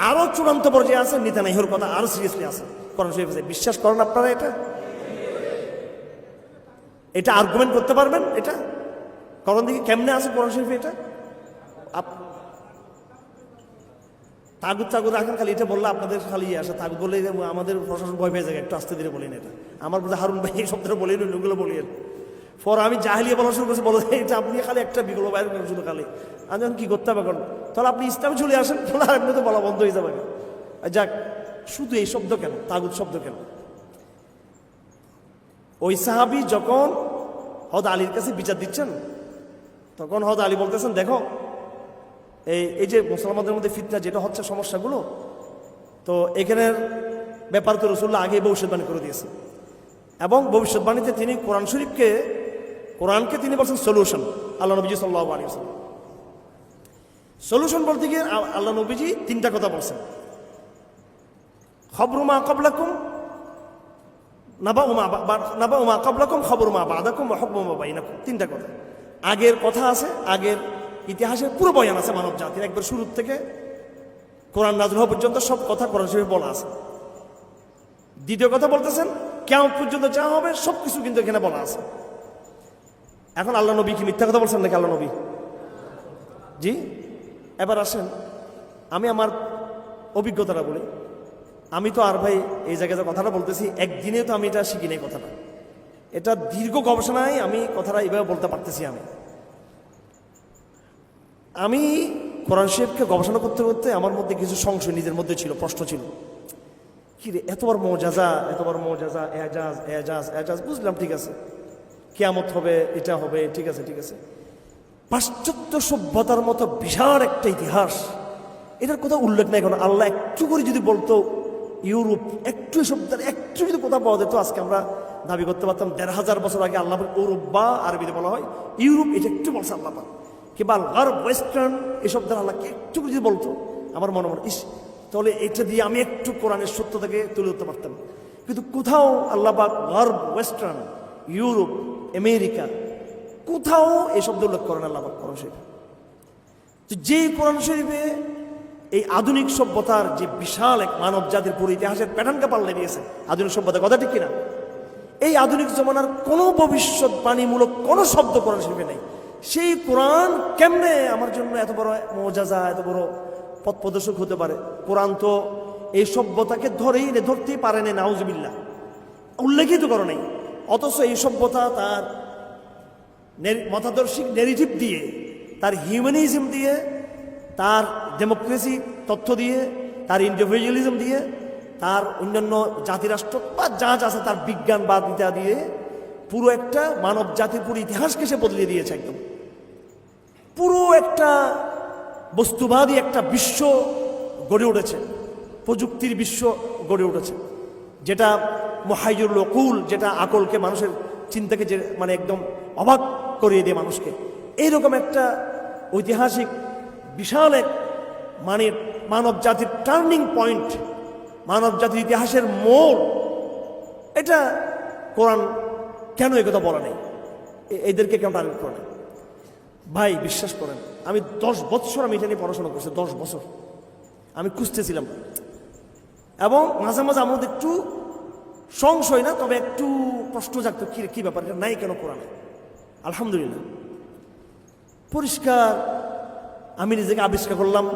আরো চূড়ান্ত পর্যায়ে আছে নেতানিয়াহুর কথা, আরো সিরিয়াসলি আছে কোরআন শরীফে। বিশ্বাস করেন আপনারা এটা? এটা আর্গুমেন্ট করতে পারবেন? এটা করণ দিকে কেমনে আছে কোরআন শরীফে? এটা তাগুদ তাগুদ রাখেন খালি, এটা বললে আপনাদের খালি আসে তাগুদ বলে আমাদের প্রশাসন ভয় পেয়ে যায়, একটু আস্তে ধীরে বলেন এটা। আমার বোধহয় হারুন ভাই এই শব্দটা বলেন, ওগুলো বলিয়েন। পর আমি জাহেলিয়া বলা শুরু করছি, বলো এটা আপনি খালি একটা বিকল্প বাইরে করেন শুধু খালি। আমি যখন কি করতে হবে এখন, তাহলে আপনি ইসলামে চলে আসেন, তাহলে আপনি তো বলা বন্ধ হয়ে যাবে। যাক, শুধু এই শব্দ কেন, তাগুদ শব্দ কেন? ওই সাহাবি যখন হযরত আলীর কাছে বিচার দিচ্ছেন, তখন হযরত আলী বলতেছেন, দেখো এই যে মুসলমানদের মধ্যে ফিতনা যেটা হচ্ছে, সমস্যাগুলো, তো এখানের ব্যাপার তো রাসূলুল্লাহ আগে ভবিষ্যৎবাণী করে দিয়েছে, এবং ভবিষ্যৎবাণীতে তিনি কোরআনকে তিনি বলছেন সলিউশন। আল্লাহ নবীজি সাল্লাল্লাহু আলাইহি ওয়াসাল্লাম সলিউশন বলতে গিয়ে আল্লাহ নবীজি তিনটা কথা বলছেন, খবরু মা ক্বাবলাকুম, নাবাউ মা ক্বাবলাকুম, খবরু মা বা'দাকুম, ওয়া হুকমু মা বাইনাকুম। তিনটা কথা। আগের কথা আছে, আগের ইতিহাসের পুরো বয়ান আছে মানব জাতির, একবার শুরু থেকে কোরআন নাযিল হওয়া পর্যন্ত সব কথা কোরআন শরীফে বলা আছে। দ্বিতীয় কথা বলতেছেন কিয়ামত পর্যন্ত যা হবে সবকিছু কিন্তু এখানে বলা আছে। এখন আল্লাহ নবী কি মিথ্যা কথা বলছেন নাকি? আল্লাহ নবী জি। এবার আসেন আমি আমার অভিজ্ঞতাটা বলি। আমি তো আর ভাই এই জায়গায় যে কথাটা বলতেছি, একদিনে তো আমি এটা শিখি নাই কথাটা, এটা দীর্ঘ গবেষণায় আমি কথাটা এইভাবে বলতে পারতেছি। আমি কোরআন শরীফকে গবেষণা করতে করতে আমার মধ্যে কিছু সংশয় নিজের মধ্যে ছিল, প্রশ্ন ছিল, কি রে এতবার মৌজাজা, এজাজ এজাজ এজাজ, বুঝলাম ঠিক আছে, কিয়ামত হবে, এটা হবে, ঠিক আছে। পাশ্চাত্য সভ্যতার মতো বিশাল একটা ইতিহাস, এটার কথা উল্লেখ নাই। কারণ আল্লাহ একটু করে যদি বলতো ইউরোপ, একটু শব্দের একটু যদি কথা পাওয়া যেত, আজকে আমরা দাবি করতে পারতাম ১৫০০ বছর আগে আল্লাহ ইউরোপ, বা আরবিতে বলা হয় ইউরোপ, এটা একটু বলছে আল্লাহ কিংবা গার্ব ওয়েস্টার্ন, এসব দ্বারা আল্লাহকে একটু যদি বলতো, আমার মনে ইস, তাহলে এটা দিয়ে আমি একটু কোরআনের সত্যতাকে তুলে ধরতে পারতাম। কিন্তু কোথাও আল্লাহ বা গার্ব ওয়েস্টার্ন, ইউরোপ, আমেরিকা, কোথাও এই শব্দ উল্লেখ করেন আল্লাহ কোরআন শরীফে। তো যে কোরআন শরীফে এই আধুনিক সভ্যতার যে বিশাল এক মানব জাতির পুরো ইতিহাসের প্যাটার্নকে পাল্টে দিয়েছে আধুনিক সভ্যতা, কথা ঠিক কিনা? এই আধুনিক জমানার কোনো ভবিষ্যৎবাণীমূলক কোনো শব্দ কোরআন শরীফে নেই। সেই কোরআন কেমনে আমার জন্য এত বড় মুআজিজা, এত বড় পথ প্রদর্শক হতে পারে? কোরআন তো এই সভ্যতাকে ধরতেই পারে না, নাউজুবিল্লাহ, উল্লেখিত করে নাই। অথচ এই সভ্যতা তার মতাদর্শিক নেগেটিভ দিয়ে, তার হিউম্যানিজম দিয়ে, তার ডেমোক্রেসি তথ্য দিয়ে, তার ইন্ডিভিজুয়ালিজম দিয়ে, তার অন্যান্য জাতিরাষ্ট্র বা যা আছে তার বিজ্ঞানবাদিতা দিয়ে পুরো একটা মানব জাতির পুরো ইতিহাসকে সে বদলে দিয়েছে। একদম পুরো একটা বস্তুবাদী একটা বিশ্ব গড়ে উঠেছে, প্রযুক্তির বিশ্ব গড়ে উঠেছে, যেটা মুহাইয়িরুল উকুল, যেটা আকলকে, মানুষের চিন্তাকে যে মানে একদম অবাক করিয়ে দিয়ে মানুষকে। এইরকম একটা ঐতিহাসিক বিশাল এক মানে মানব জাতির টার্নিং পয়েন্ট, মানব জাতির ইতিহাসের মোড়, এটা কোরআন কেন একথা বলা নেই? এদেরকে কেন টার্গেট করে? ভাই বিশ্বাস করেন, আমি 10 বছর আমি এটা নিয়ে পড়াশোনা করছি, 10 বছর আমি খুঁজতেছিলাম, এবং মাঝে মাঝে আমার মধ্যে একটু সংশয় না, তবে একটু প্রশ্ন জাগতো, কি ব্যাপার, এটা নাই কেন কোরআনে? আলহামদুলিল্লাহ পরিষ্কার আমি নিজেকে আবিষ্কার করলাম,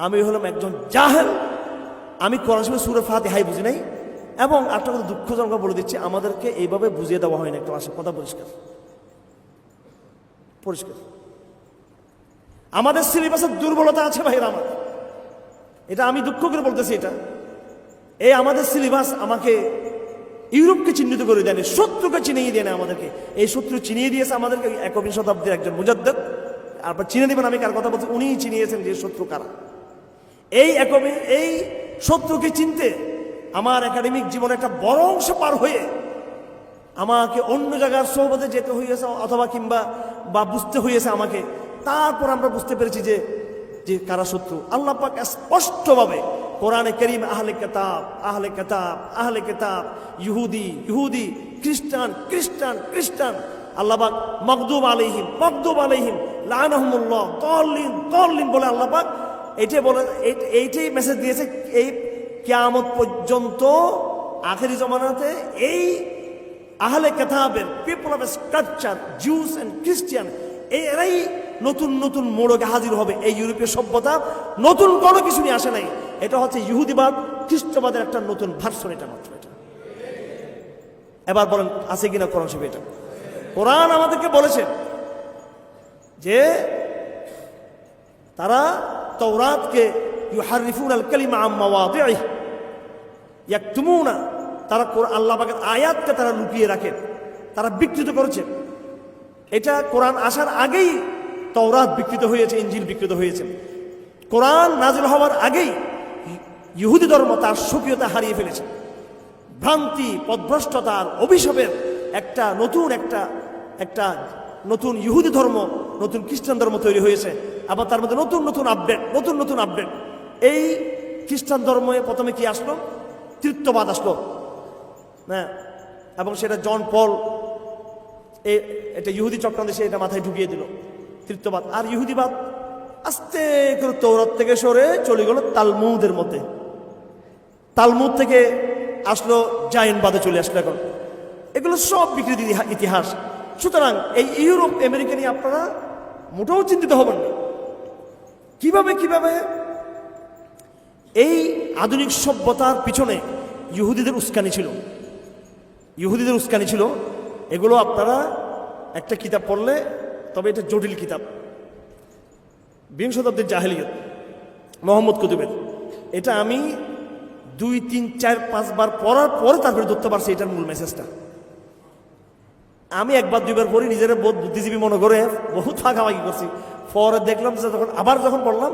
আমি হলাম একজন জাহেল। আমি কোরআন শরীফের সূরা ফাতিহাই বুঝি নাই, এবং একটা কথা দুঃখজনক বলে দিচ্ছি, আমাদেরকে এইভাবে বুঝিয়ে দেওয়া হয় না ক্লাসে, কথা পরিষ্কার। আমাদের সিলেবাসের দুর্বলতা আছে ভাইরা আমার, এটা আমি দুঃখ করে বলতেছি। এই আমাদের সিলেবাস আমাকে ইউরোপকে চিহ্নিত করে দেয়নি, শত্রুকে চিনিয়ে দেয় না আমাদেরকে। এই শত্রু চিনিয়ে দিয়েছে আমাদেরকে 21 শতাব্দীর একজন মুজাদ্দিদ আপনার চিনে নেবেন আমি কার কথা বলছি, উনিই চিনিয়েছেন যে শত্রু কারা। এই শত্রুকে চিনতে আমার একাডেমিক জীবনে একটা বড় অংশ পার হয়ে আমাকে অন্য জায়গার সোহবতে যেতে হয়েছে, অথবা কিংবা বা বুঝতে হয়েছে আমাকে। তারপর আমরা বুঝতে পেরেছি যে যে কারা শত্রু। আল্লাহ পাক স্পষ্টভাবে কোরআনে কারীম আহলে কিতাব, ইহুদি, খ্রিস্টান, আল্লাহ পাক মাগদুব আলাইহিম লাআনাহুমুল্লাহ দাল্লিন বলে আল্লাহ পাক এইটাই মেসেজ দিয়েছে। এই কিয়ামত পর্যন্ত আখেরি জমানাতে এই আহলে কিতাবের people of scripture, Jews and Christian, এরাই নতুন মোড়কে হাজির হবে। এই ইউরোপীয় সভ্যতা নতুন কোনো কিছু নিয়ে আসে নাই। এটা হচ্ছে ইহুদিবাদ, খ্রিস্টবাদের একটা নতুন ভার্সন। এটা মাত্র এটা। এবার বলেন আছে কিনা কোরআন শরীফে এটা? কোরআন আমাদেরকে বলেছে যে তারা তাওরাতকে ইউহারিফুন আল কালিমা আম মাওয়াদিহি ইয়াকতুমুনা, তারা আল্লাহ পাকের আয়াতকে তারা লুকিয়ে রাখে, তারা বিকৃত করেছে। এটা কোরআন আসার আগেই তাওরাত বিকৃত হয়েছে, ইনজিল বিকৃত হয়েছে। কোরআন নাজিল হওয়ার আগেই ইহুদি ধর্ম তার স্বকীয়তা হারিয়ে ফেলেছে। ভ্রান্তি, পথভ্রষ্টতার অভিশাপের একটা নতুন ইহুদি ধর্ম, নতুন খ্রিস্টান ধর্ম তৈরি হয়েছে। আবার তার মধ্যে নতুন আপডেট। এই খ্রিস্টান ধর্মে প্রথমে কি আসলো? তৃত্ববাদ আসলো, হ্যাঁ, এবং সেটা জন পল এটা ইহুদি চক্রান্ত সে এটা মাথায় ঢুকিয়ে দিল, তৃত্ববাদ। আর ইহুদিবাদ আস্তে করে তৌরাত থেকে সরে চলে গেল তালমুদের মধ্যে, তালমুদ থেকে আসলো জায়নবাদে চলে আসলো। এখন এগুলো সব বিকৃতি ইতিহাস। সুতরাং এই ইউরোপ আমেরিকা নিয়ে আপনারা মোটেও চিন্তিত হবেন না। কিভাবে এই আধুনিক সভ্যতার পিছনে ইহুদিদের উস্কানি ছিল, এগুলো আপনারা একটা কিতাব পড়লে, তবে এটা জটিল কিতাব, বিংশ শতাব্দীর জাহেলিয়ত, মোহাম্মদ কুতুবের। এটা আমি 2, 3, 4, 5 বার পড়ার পরে তারপরে ধরতে পারছি এটার মূল মেসেজটা। আমি 1 বার 2 বার পড়ি, নিজের বুদ্ধিজীবী মনে করে বহুত ফাঁকাফাঁকি করছি। পরে দেখলাম যে যখন পড়লাম,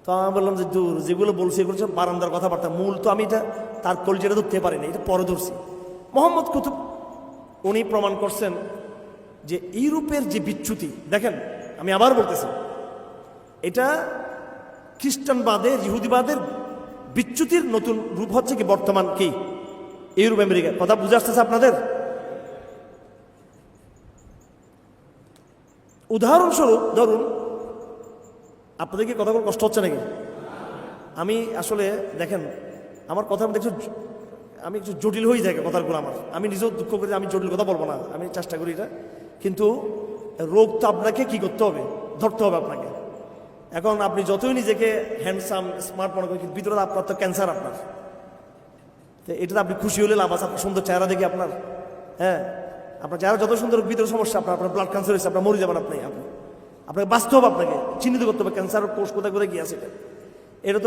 তো আমি বললাম যে দূর, যেগুলো বলছি এগুলো সব বারান্দার কথাবার্তা, মূল তো আমি এটা তার কলজেটা ধরতে পারিনি, এটা পরে ধরছি। মোহাম্মদ কুতুব উনি প্রমাণ করছেন যে ইউরোপের যে বিচ্যুতি, দেখেন আমি আবার বলতেছি, এটা খ্রিস্টানবাদের, ইহুদিবাদের বিচ্যুতির নতুন রূপ হচ্ছে কি বর্তমান কি ইউরোপ আমেরিকা। কথা বুঝে আসতেছে আপনাদের? উদাহরণস্বরূপ ধরুন, আপনাদের কি কথা কষ্ট হচ্ছে নাকি? আমি আসলে দেখেন আমার কথা আমি একটু জটিল হয়ে যায় কথাগুলো আমার। আমি নিজেও দুঃখ করি, আমি জটিল কথা বলবো না, আমি চেষ্টা করি এটা। কিন্তু রোগ তো আপনাকে কি করতে হবে, ধরতে হবে আপনাকে। এখন আপনি যতই নিজেকে হ্যান্ডসাম স্মার্ট মনে করেন, ভিতরে আপনার তো ক্যান্সার আপনার। তো এটাতে আপনি খুশি হলে লাভ আছে, আপনার সুন্দর চেহারা দেখে আপনার, হ্যাঁ, আপনার চেহারা যত সুন্দর, ভিতরে সমস্যা আপনার ব্লাড ক্যান্সার হয়েছে, আপনার মরে যাবেন। আপনাকে বাঁচতে হবে, আপনাকে চিহ্নিত করতে হবে ক্যান্সার কোষ কোথায় গিয়ে আছে। এটা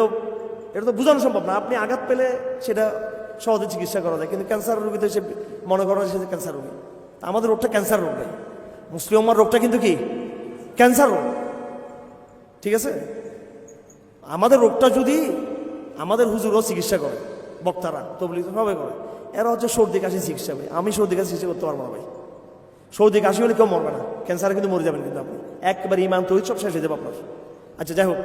তো বোঝানো সম্ভব না। আপনি আঘাত পেলে সেটা সহজে চিকিৎসা করা যায়, কিন্তু ক্যান্সার রোগীতে সে মনে করা সে ক্যান্সার রোগী। আমাদের রোগটা ক্যান্সার রোগ নেই, মুসলিমের রোগটা কিন্তু কি ক্যান্সার রোগ, ঠিক আছে? আমাদের রোগটা যদি আমাদের হুজুরও চিকিৎসা করে, বক্তারা তবলিগ সবাই করে, এরা হচ্ছে সর্দি কাশি চিকিৎসা হবে। আমি সর্দি কাশি চিকিৎসা করতে পারবো না ভাই। সর্দি কাশি হলে কেউ মরবে না, ক্যান্সারে কিন্তু মরে যাবেন কিন্তু আপনি, একবারে ইমান তৈরি সব শেষ হয়ে যাবে আপনার। আচ্ছা যাই হোক,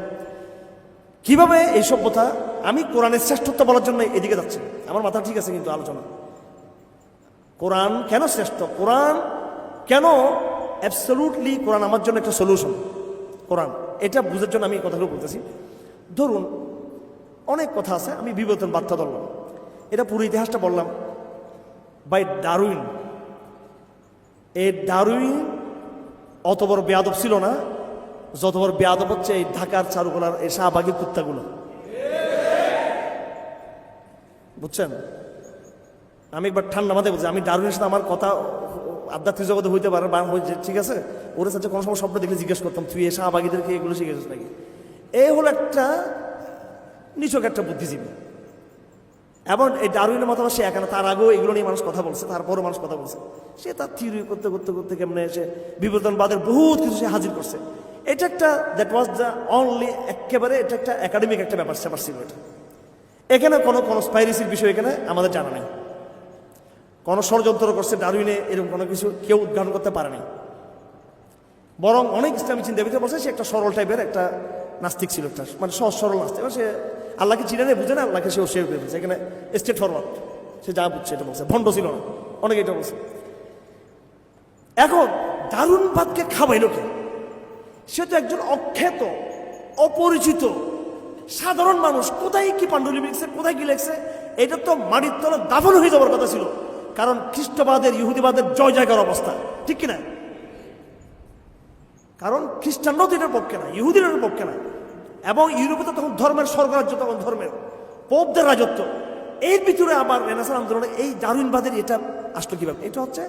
কিভাবে এই সভ্যতা, আমি কোরআনের শ্রেষ্ঠত্ব বলার জন্য এদিকে যাচ্ছি, আমার মাথা ঠিক আছে, কিন্তু আলোচনা কোরআন কেন শ্রেষ্ঠ, কোরআন কেন অ্যাবসলিউটলি, কোরআন আমার জন্য একটা সলিউশন। কোরআন এটা বুঝার জন্য আমি এই কথাগুলো বলতেছি। ধরুন অনেক কথা আছে, আমি বিবর্তন বার্তা ধরলাম, এটা পুরো ইতিহাসটা বললাম বাই ডারউইন। এই ডারউইন অত বড় বেয়াদব ছিল না যত বড় বেয়াদব হচ্ছে এই ঢাকার চারুকলার এই শাহবাগী কুত্তাগুলো, বুঝছেন? আমি একবার ঠান্ডা মাথায় বলছি, আমি ডারউইনের সাথে আমার কথা আধ্যাত্মিক জগতে হইতে পারে বা হয়েছে, ঠিক আছে, ওরা সাথে কোনো সময় স্বপ্ন দেখলে জিজ্ঞেস করতাম, তুই এই শাহবাগীদেরকে এগুলো শিখেছিস নাকি? এই হলো একটা নিছক একটা বুদ্ধিজীবী। এবং এই ডারউইনের মতামত সে এখানে, তার আগেও এগুলো নিয়ে মানুষ কথা বলছে, তারপরও মানুষ কথা বলছে। সে তার থিওরি করতে করতে করতে কেমনে এসে বিবর্তনবাদের বহুত কিছু সে হাজির করছে। এটা একটা দ্যাট ওয়াজ দ্য অনলি, একেবারে এটা একটা একাডেমিক একটা ব্যাপার স্যাপার ছিল এটা। এখানে কোনো কনস্পাইরেসির বিষয় এখানে আমাদের জানা নেই। কোনো ষড়যন্ত্র করছে ডারউইনে এরকম কোনো কিছু কেউ উদ্ঘাটন করতে পারেনি। বরং অনেক ইসলামী চিন্তাবিদ বলছে সে একটা সরল টাইপের একটা নাস্তিক ছিল, একটা মানে সহজ সরল নাস্তিক। সে আল্লাহকে চিনে নেই, বুঝে না, আল্লাহকে সে শেয়ার করে ফেলছে। এখানে স্টেট ফরওয়ার্ড, সে যা বুঝছে এটা বলছে, ভণ্ড ছিল না, অনেকে এটা বলছে। এখন দারুণবাদকে খাওয়াইল কে? সে তো একজন অখ্যাত, অপরিচিত সাধারণ মানুষ। কোথায় কি পাণ্ডুলিপি লিখছে, কোথায় কি লিখছে, এটা তো মাটির তলে দাফন হয়ে যাওয়ার কথা ছিল। কারণ খ্রিস্টবাদের, ইহুদিবাদের জয় জয়কার অবস্থা, ঠিক কিনা? কারণ খ্রিস্টানরাও তো এটার পক্ষে না, ইহুদির পক্ষে না। এবং ইউরোপে তো তখন ধর্মের স্বর্গরাজ্য, তখন ধর্মের পোপদের রাজত্ব। এর ভিতরে আবার রেনেসাঁ আন্দোলনে এই দারুণবাদের এটা আসলো কিভাবে? এটা হচ্ছে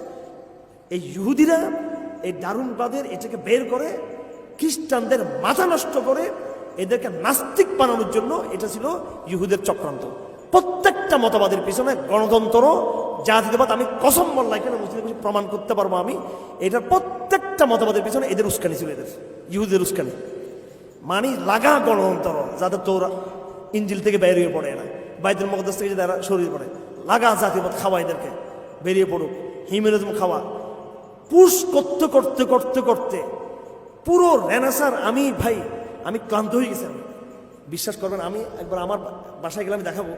এই ইহুদিরা এই দারুণবাদের এটাকে বের করে খ্রিস্টানদের মাথা নষ্ট করে এদেরকে নাস্তিক বানানোর জন্য এটা ছিল ইহুদের চক্রান্ত। প্রত্যেকটা মতবাদের পিছনে গণতন্ত্র, জাতীয়তাবাদ, আমি কসম বললাম এখানে মুসলিম প্রমাণ করতে পারবো আমি, এটার প্রত্যেকটা মতবাদের পিছনে এদের উস্কানি ছিল, এদের ইহুদের উস্কানি। মানে লাগা গণতন্ত্র, যাতে তোরা ইঞ্জিল থেকে বেরিয়ে পড়ে না, বাইতুল মুকদ্দাস থেকে যারা সরিয়ে পড়ে, লাগা জাতীয়বাদ খাওয়া, এদেরকে বেরিয়ে পড়ুক, হিউম্যানিজম খাওয়া, পুশ করতে করতে করতে করতে পুরো রেনেসাঁর আমি ক্লান্ত হয়ে গেছি। আমি বিশ্বাস করবেন, আমি একবার আমার বাসায় গেলে আমি দেখাবো,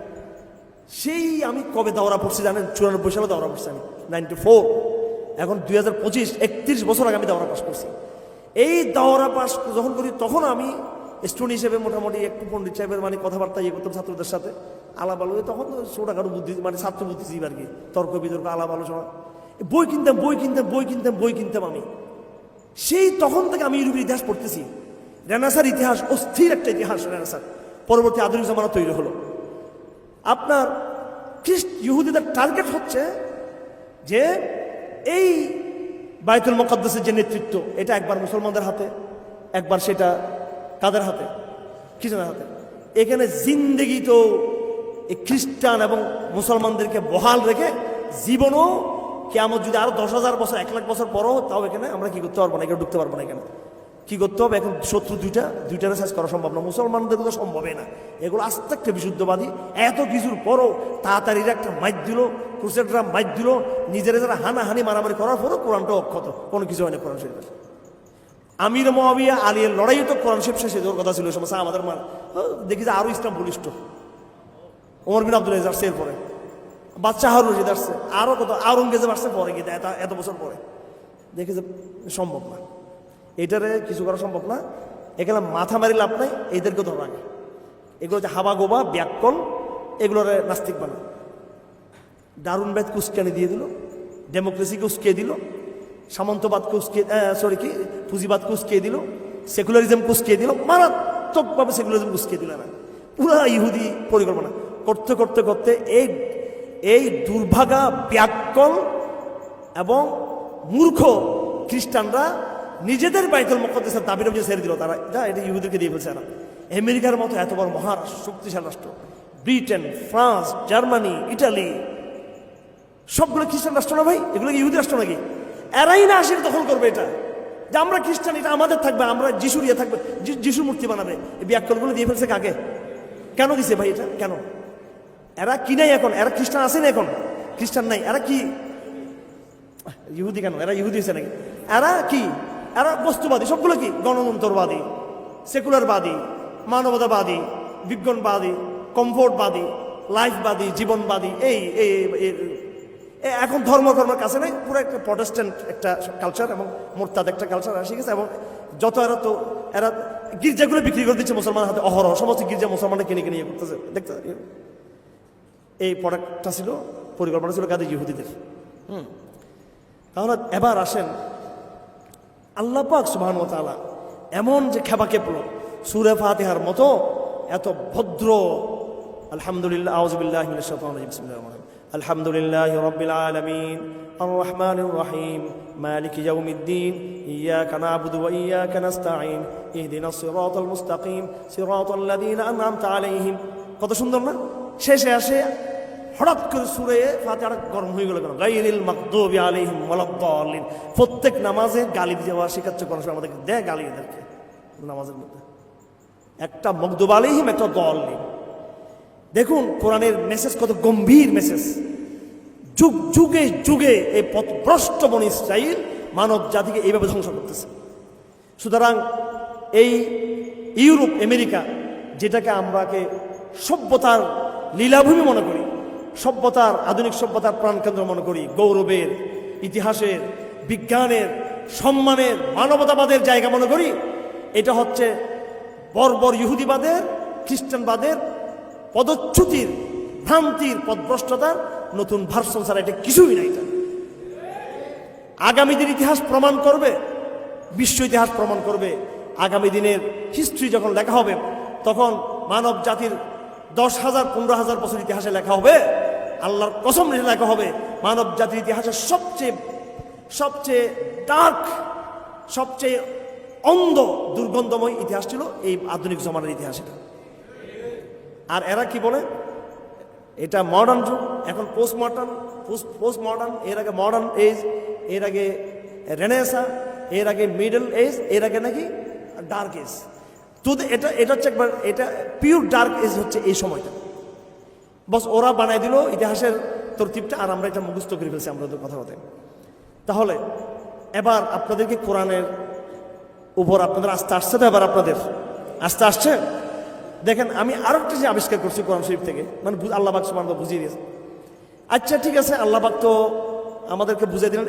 সেই আমি কবে দাওরা পড়ছি জানেন? 94 সালে দাওরা পড়ছি আমি, 94। এখন 2025, 31 বছর আগে আমি দাওরা পাস করছি। এই দাওরা পাস যখন করি তখন আমি স্টুডেন্ট হিসেবে মোটামুটি একটু পণ্ডিত সাহেবের মানে কথাবার্তা ইয়ে করতাম ছাত্রদের সাথে, আলাপ আলো। তখন তো ছোটখাটো বুদ্ধি, মানে ছাত্র বুদ্ধি আর কি, তর্ক বিতর্ক, আলাপ আলোচনা, বই কিনতাম আমি। সেই তখন থেকে আমি ইউরোপের ইতিহাস পড়তেছি। রেনেসাঁর ইতিহাস অস্থির একটা ইতিহাস। রেনেসাঁর পরবর্তী আধুনিক জামানা তৈরি হলো। আপনার ইহুদিদের টার্গেট হচ্ছে যে এই বাইতুল মুকদ্দাসের যে নেতৃত্ব, এটা একবার মুসলমানদের হাতে, একবার সেটা কাদের হাতে? খ্রিস্টানদের হাতে। এখানে জিন্দেগি তো এই খ্রিস্টান এবং মুসলমানদেরকে বহাল রেখে জীবনও কিয়ামত যদি আরো 10,000 বছর, 1 লাখ বছর পরও, তাও এখানে আমরা কি করতে পারবো না, এখানে ঢুকতে পারবো না। এখানে কি করতে হবে? এখন শত্রু দুইটারে শেষ করা সম্ভব না, মুসলমানদের তো সম্ভবই না। এগুলো আস্তে একটা বিশুদ্ধবাদী, এত কিছুর পরও তাড়াতাড়ি একটা মাইর দিল, ক্রুসেডরা মাইর দিল, নিজেরা যারা হানাহানি মারামারি করার পরও কোরআনটা অক্ষত, কোনো কিছু হয় না কোরআন শরীফের। আমির মুআবিয়া আলীর লড়াইও তো কোরআন শরীফ শেষে দেওয়ার কথা ছিল। সমস্যা আমাদের দেখি যে আরো ইসলাম বলিষ্ঠ, ওমর বিন আব্দুল আজিজ আসছে, এরপরে বাচ্চা হারুন রশিদ আসছে, আরো কত আওরঙ্গজেব আসছে পরে গিয়ে, এত বছর পরে দেখি যে সম্ভব না, এটারে কিছু করা সম্ভব না। এখানে মাথা মারি লাভ নাই, এদেরকে ধরা আগে। এগুলো যে হাবা গোবা ব্যাককল, এগুলোর নাস্তিক বানা। দারুণবাদকে উস্কানি দিয়ে দিল, ডেমোক্রেসিকে উস্কিয়ে দিল, সামন্তবাদকে উস্কিয়ে, পুঁজিবাদকে উস্কিয়ে দিল, সেকুলারিজমকে উস্কিয়ে দিল, মারাত্মকভাবে সেকুলারিজমকে উস্কিয়ে দিল না। পুরা ইহুদি পরিকল্পনা করতে করতে করতে এই দুর্ভাগা ব্যাককল এবং মূর্খ খ্রিস্টানরা নিজেদের বাইতুল মুকদ্দাসের দাবির উপর ছেড়ে দিল। তারা এটা ইহুদিকে দিয়ে ফেলছে। না আমেরিকার মতো এত বড় মহারাষ্ট্র, শক্তিশালী রাষ্ট্র, ব্রিটেন, ফ্রান্স, জার্মানি, ইটালি, সবগুলো খ্রিস্টান রাষ্ট্র না ভাই? এগুলো ইহুদি রাষ্ট্র নাকি? এরাই না আসলে দখল করবে এটা, যে আমরা খ্রিস্টান, এটা আমাদের থাকবে, আমরা যিশুর ইয়ে থাকবে, যিশুর মূর্তি বানাবে। এই ব্যাককলগুলো দিয়ে ফেলছে কাকে? কেন দিছে ভাই এটা? কেন? এরা কি নাই এখন? এরা খ্রিস্টান আছে না? এখন খ্রিস্টান নাই, এরা কি ইহুদি? কেন এরা ইহুদি হয়েছে নাকি? এরা কি? এরা বস্তুবাদী, সবগুলো কি গণতন্ত্রবাদী, সেকুলারবাদী, মানবতাবাদী, বিজ্ঞানবাদী, কমফোর্টবাদী, লাইফবাদী, জীবনবাদী। এখন ধর্মের কাছে নাই, পুরো একটা প্রটেস্ট্যান্ট একটা কালচার এবং মোরতাদ একটা কালচার এসে গেছে। এবং যত এরা গির্জাগুলো বিক্রি করে দিচ্ছে মুসলমান হাতে অহরহ, সমস্ত গির্জা মুসলমানরা কিনে কিনে করতেছে, দেখতে। এই প্রোডাক্টটা ছিল, পরিকল্পনা ছিল কাদের? ইহুদিদের। তাহলে এবার আসেন, আল্লাহ পাক সুবহানাহু ওয়া তাআলা এমন যে খেপা খেপল সূরা ফাতিহার মতো এত ভদ্র, আলহামদুলিল্লাহ, আউযু বিল্লাহি মিনাশ শাইতানির রাজিম, বিসমিল্লাহির রহমানির রহিম, আলহামদুলিল্লাহি রাব্বিল আলামিন, আর রহমানির রহিম, মালিকি ইয়াউমিদ্দিন, ইয়াকা না'বুদু ওয়া ইয়াকা নাস্তাঈন, ইহদিনাস সিরাতাল মুস্তাকিম, সিরাতাল লাযীনা আন'আমতা আলাইহিম। কত সুন্দর না? শেষে আসে হঠাৎ করে সূরা ফাতিহা গরম হয়ে গেল কেন? গায়রিল মাগদুবি আলাইহিম ওয়ালাদ-দাল্লিন। প্রত্যেক নামাজে গালি দেওয়া শেখাচ্ছে কোন সময় আমাদেরকে, দেয় গালি এদেরকে নামাজের মধ্যে, একটা মাগদুব আলাইহিম, একটা দাল্লিন। দেখুন কোরআনের মেসেজ কত গম্ভীর মেসেজ। যুগ যুগে যুগে এই পথভ্রষ্ট বনী ইসরাইল মানব জাতিকে এইভাবে ধ্বংস করতেছে। সুতরাং এই ইউরোপ আমেরিকা, যেটাকে আমরাকে সভ্যতার লীলাভূমি মনে করি, সভ্যতার আধুনিক সভ্যতার প্রাণকেন্দ্র মনে করি, গৌরবের, ইতিহাসের, বিজ্ঞানের, সম্মানের, মানবতাবাদের জায়গা মনে করি, এটা হচ্ছে বর্বর ইহুদিবাদের, খ্রিস্টানবাদের পদচ্যুতির, ভ্রান্তির, পথভ্রষ্টতার নতুন ভার্সন ছাড়া এটা কিছুই না। এটা আগামী দিন ইতিহাস প্রমাণ করবে, বিশ্ব ইতিহাস প্রমাণ করবে। আগামী দিনের হিস্ট্রি যখন লেখা হবে, তখন মানব জাতির 10,000 15,000 বছর ইতিহাসে লেখা হবে, আল্লাহর কসম লেখা হবে মানব জাতির ইতিহাসের সবচেয়ে ডার্ক, সবচেয়ে অন্ধ, দুর্গন্ধময় ইতিহাস ছিল এই আধুনিক জমানার ইতিহাস। এটা আর এরা কি বলে, এটা মডার্ন যুগ, এখন পোস্ট মডার্ন, এর আগে মডার্ন এজ, এর আগে রেনেসা, এর আগে মিডল এজ, এর আগে নাকি ডার্ক এজ। তো এটা হচ্ছে একবার, এটা পিওর ডার্ক এজ হচ্ছে এই সময়টা। বস ওরা বানাই দিল ইতিহাসের তরতিবটা, আর আমরা এটা মুখস্থ করে ফেলছি আমাদের কথা বলতে। তাহলে এবার আপনাদেরকে কোরআনের উপর আপনাদের আস্থা আসছে তো, এবার আপনাদের আস্থা আসছে। দেখেন আমি আরো একটা যে আবিষ্কার করছি কোরআন শরীফ থেকে, মানে আল্লাহ পাক সুবহানাহু বুঝিয়ে দিয়েছে। আচ্ছা ঠিক আছে, আল্লাহ পাক তো আমাদেরকে বুঝিয়ে দিলেন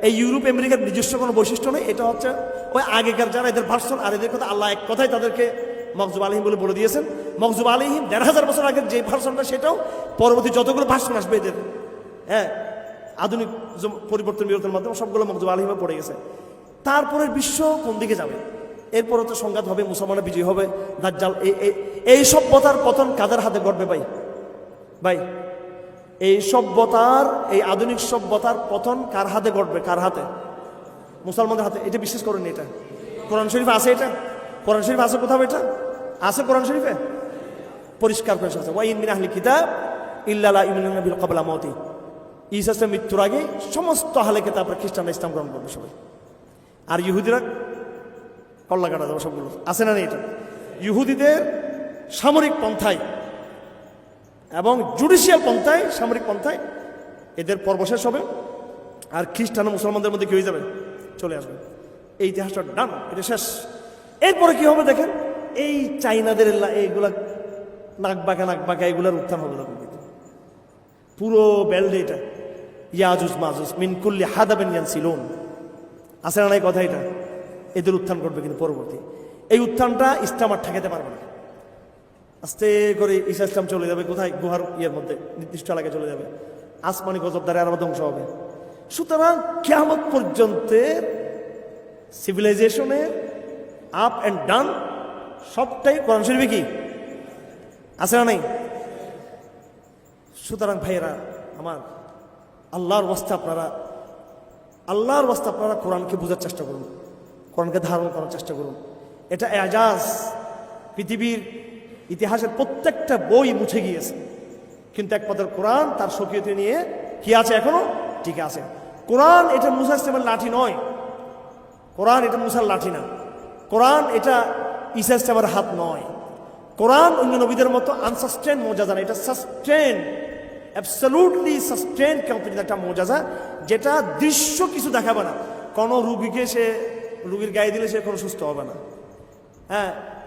এই ইউরোপ আমেরিকার নিজস্ব কোনো বৈশিষ্ট্য নেই, এটা হচ্ছে ওই আগেকার যারা এদের ভার্সন, আর এদের কথা আল্লাহ এক কথাই তাদেরকে মগজুব আলাইহিম বলে দিয়েছেন। মগজুব আলাইহিম 1,500 বছর আগের যে ভার্সনটা, সেটাও পরবর্তী যতগুলো ভার্সন আসবে এদের, আধুনিক পরিবর্তন বিবর্তনের মাধ্যমে সবগুলো মগজুব আলাইহিমে পড়ে গেছে। তারপরে বিশ্ব কোন দিকে যাবে? এরপরে তো সংঘাত হবে, মুসলমানের বিজয় হবে, দাজ্জাল। এই সভ্যতার পতন কাদের হাতে ঘটবে ভাই? এই সভ্যতার, এই আধুনিক সভ্যতার পতন কার হাতে ঘটবে? কার হাতে? মুসলমানদের হাতে। এটা বিশ্বাস করেন? এটা কোরআন শরীফে আছে, এটা কোরআন শরীফে আছে কোথাও? এটা আছে কোরআন শরীফে, পরিষ্কার করে আছে, ওয়াইন মিন আহলি কিতাব ইল্লা লা ইউমিনুনা বিল ক্বাবলা মাউতি। ঈসা ইসলামের মৃত্যুর আগে সমস্ত আহলে কিতাব, খ্রিস্টানরা ইসলাম গ্রহণ করবে সবাই, আর ইহুদিরা কল্লা কাটা যাবে সবগুলো। আছে না? এটা ইহুদিদের সামরিক পন্থায় এবং জুডিশিয়াল পন্থায়, সামরিক পন্থায় এদের পর্ব শেষ হবে, আর খ্রিস্টান ও মুসলমানদের মধ্যে কি হয়ে যাবে? চলে আসবে। এই ইতিহাসটা ডান, এটা শেষ। এরপরে কি হবে দেখেন, এই চাইনাদের এইগুলা নাক বাঁকা এগুলার উত্থান হবে তখন। পুরো বেল্ট এটা ইয়াজুজ মাজুজ মিন কুল্লি হাদাবিন ইয়ানসিলুন, আছে না এই কথা? এটা এদের উত্থান করবে, কিন্তু পরবর্তী এই উত্থানটা ইসলাম আর ঠেকাতে পারবে না। আস্তে করে ঈসা ইসলাম চলে যাবে কোথায়? গুহার মধ্যে, নির্দিষ্ট এলাকায় চলে যাবে। আসমানি গজবদারে আরো ধ্বংস হবে। সুতরাং কিয়ামত পর্যন্ত সিভিলাইজেশনের আপ অ্যান্ড ডাউন সবটাই কোরআন শরীফে কি আছে না নাই? সুতরাং ভাইয়েরা আমার, আল্লাহর ওয়াস্তে আপনারা কোরআনকে বোঝার চেষ্টা করুন, কোরআনকে ধারণ করার চেষ্টা করুন। এটা এজাজ। পৃথিবীর ইতিহাসের প্রত্যেকটা বই মুছে গিয়েছে, কিন্তু একমাত্র কোরআন তার স্বকীয়তা নিয়ে কি আছে, এখনো ঠিক আছে। কোরআন এটা মুসা ইসলামের লাঠি নয়, কোরআন এটা মুসার লাঠি না, কোরআন এটা ঈসা ইসলামের হাত নয়। কোরআন অন্য নবীদের মতো আনসাস্টেন মোজাজা না, এটা সাস্টেন, অ্যাবসলিউটলি সাস্টেন একটা মোজাজা, যেটা দৃশ্য কিছু দেখাবে না। কোনো রুগীর গায়ে দিলে সে কোনো সুস্থ হবে না।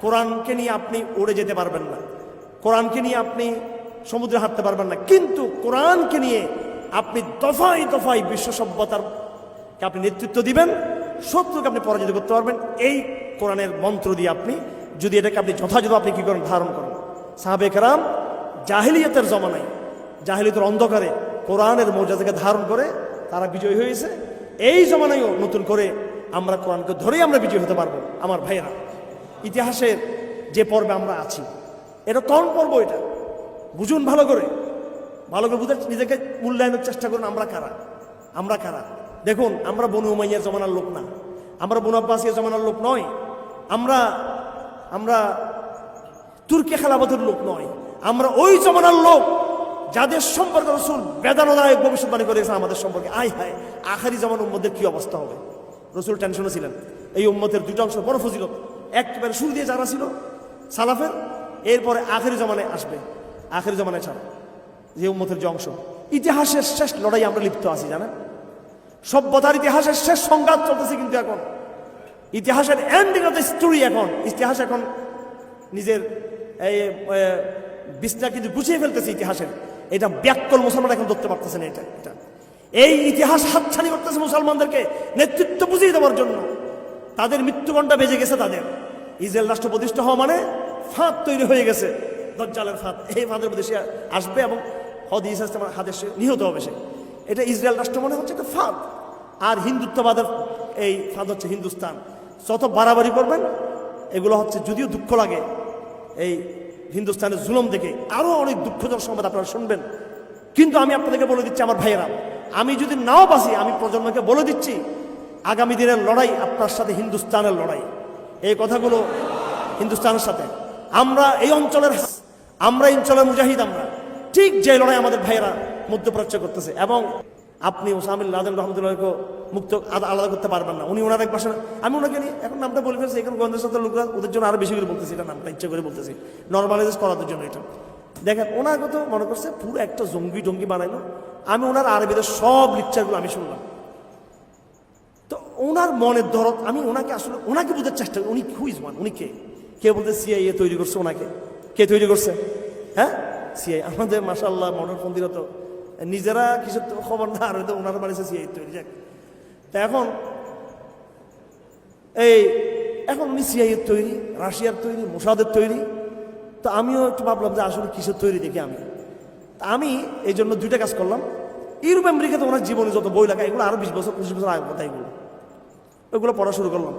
কোরআনকে নিয়ে আপনি উড়ে যেতে পারবেন না, কোরআনকে নিয়ে আপনি সমুদ্রে হাঁটতে পারবেন না, কিন্তু কোরআনকে নিয়ে আপনি দফায় দফায় বিশ্ব সভ্যতারকে আপনি নেতৃত্ব দিবেন, শত্রুকে আপনি পরাজিত করতে পারবেন এই কোরআনের মন্ত্র দিয়ে। আপনি যদি এটাকে আপনি যথাযথ আপনি কি করেন, ধারণ করেন। সাহাবে কেরাম জাহিলিয়াতের জমানায়, জাহিলিয়াতের অন্ধকারে কোরআনের মর্যাদাকে ধারণ করে তারা বিজয়ী হয়েছে। এই জমানায়ও নতুন করে আমরা কোরআনকে ধরেই আমরা বিজয়ী হতে পারবো। আমার ভাইয়েরা, ইতিহাসের যে পর্বে আমরা আছি, এটা কোন পর্ব? এটা বুঝুন ভালো করে বুঝে নিজেকে মূল্যায়নের চেষ্টা করুন। আমরা কারা? দেখুন, আমরা বনু উমাইয়ার জমানার লোক না, আমরা বনু আব্বাসিয়ার জমানার লোক নয়, আমরা তুর্কি খেলাফতের লোক নয়, আমরা ওই জমানার লোক যাদের সম্পর্কে রাসূল বেদনাদায়ক ভবিষ্যৎবাণী করে গেছেন আমাদের সম্পর্কে, আয় হায় আখেরি জামান উম্মতের কি অবস্থা হবে। রাসূল টেনশনে ছিলেন। এই উম্মতের দুটো অংশ বড় ফজিলত, একবারে শুরু দিয়ে যারা ছিল সালাফের, এরপরে আখেরি জামানায় আসবে, আখেরি জামানায় ছাড়া যে উম্মতের যে অংশ। ইতিহাসের শেষ লড়াই আমরা লিপ্ত আছি জানেন, সভ্যতার ইতিহাসের শেষ সংঘাত চলতেছে। কিন্তু এখন ইতিহাসের এন্ডিং অফ দ্য স্টোরি, এখন ইতিহাস এখন নিজের এই বিছনা কিন্তু গুছিয়ে ফেলতেছে ইতিহাসের। এটা ব্যাককল মুসলমান এখন ধরতে পারতেছে না। এটা এই ইতিহাস হাতছানি করতেছে মুসলমানদেরকে নেতৃত্ব বুঝিয়ে দেওয়ার জন্য। তাদের মৃত্যুঘণ্টা বেজে গেছে। তাদের ইসরায়েল রাষ্ট্র প্রতিষ্ঠা হওয়া মানে ফাঁদ তৈরি হয়ে গেছে, দজ্জালের ফাঁদ। এই ফাঁদের মধ্যে সে আসবে এবং হাতে সে নিহত হবে। সে এটা ইসরায়েল রাষ্ট্র মনে হচ্ছে একটা ফাঁদ। আর হিন্দুত্ববাদের এই ফাঁদ হচ্ছে হিন্দুস্তান। যত বাড়াবাড়ি করবেন এগুলো হচ্ছে, যদিও দুঃখ লাগে এই হিন্দুস্তানের জুলুম দেখে, আরও অনেক দুঃখজনক সংবাদ আপনারা শুনবেন। কিন্তু আমি আপনাদেরকে বলে দিচ্ছি আমার ভাইয়েরা, আমি যদি নাও বাঁচি, আমি প্রজন্মকে বলে দিচ্ছি আগামী দিনের লড়াই আপনার সাথে হিন্দুস্তানের লড়াই। এই কথাগুলো হিন্দুস্তানের সাথে আমরা এই অঞ্চলের মুজাহিদ, আমরা ঠিক যে লড়াই আমাদের ভাইয়েরা মধ্যপ্রাচ্য করতেছে। এবং আপনি ওসামা বিন লাদেন রহমতুল্লাহকে মুক্ত আলাদা করতে পারবেন না। উনি ওনার এক পাশে, আমি ওনাকে নিয়ে এখন নামটা বলে ফেলছি, এখন গোয়েন্দা সাথে লোকরা ওদের জন্য আরো বেশি করে বলতেছি, এটা নামটা ইচ্ছা করে বলতেছি নর্মালাইজ করার জন্য। এটা দেখেন ওনাকে তো মনে করছে পুরো একটা জঙ্গি বানাইলো। আমি ওনার আরবিদের সব লেকচারগুলো আমি শুনলাম। তো ওনার মনের দরদ, আমি ওনাকে বোঝার চেষ্টা করি, উনি হুইজ ওয়ান, উনি কে বলতে সিআইএ তৈরি করছে ওনাকে। কে তৈরি করছে? হ্যাঁ, সিআই। আমাদের মাশাআল্লাহ মডারপন্থীরা তো নিজেরা কিছু খবর না, আর হয়তো ওনারা বাড়িছে সিআই তৈরি। যাক, তা এখন উনি সিআইএর তৈরি, রাশিয়ার তৈরি, মোসাদের তৈরি। তো আমিও একটু ভাবলাম যে আসলে কিসের তৈরি দেখি আমি এই জন্য দুইটা কাজ করলাম। ইউরোপ আমেরিকাতে ওনার জীবনে যত বই লেখা, এগুলো আরো 20 বছর 25 বছর আগের কথা, ওইগুলো পড়া শুরু করলাম।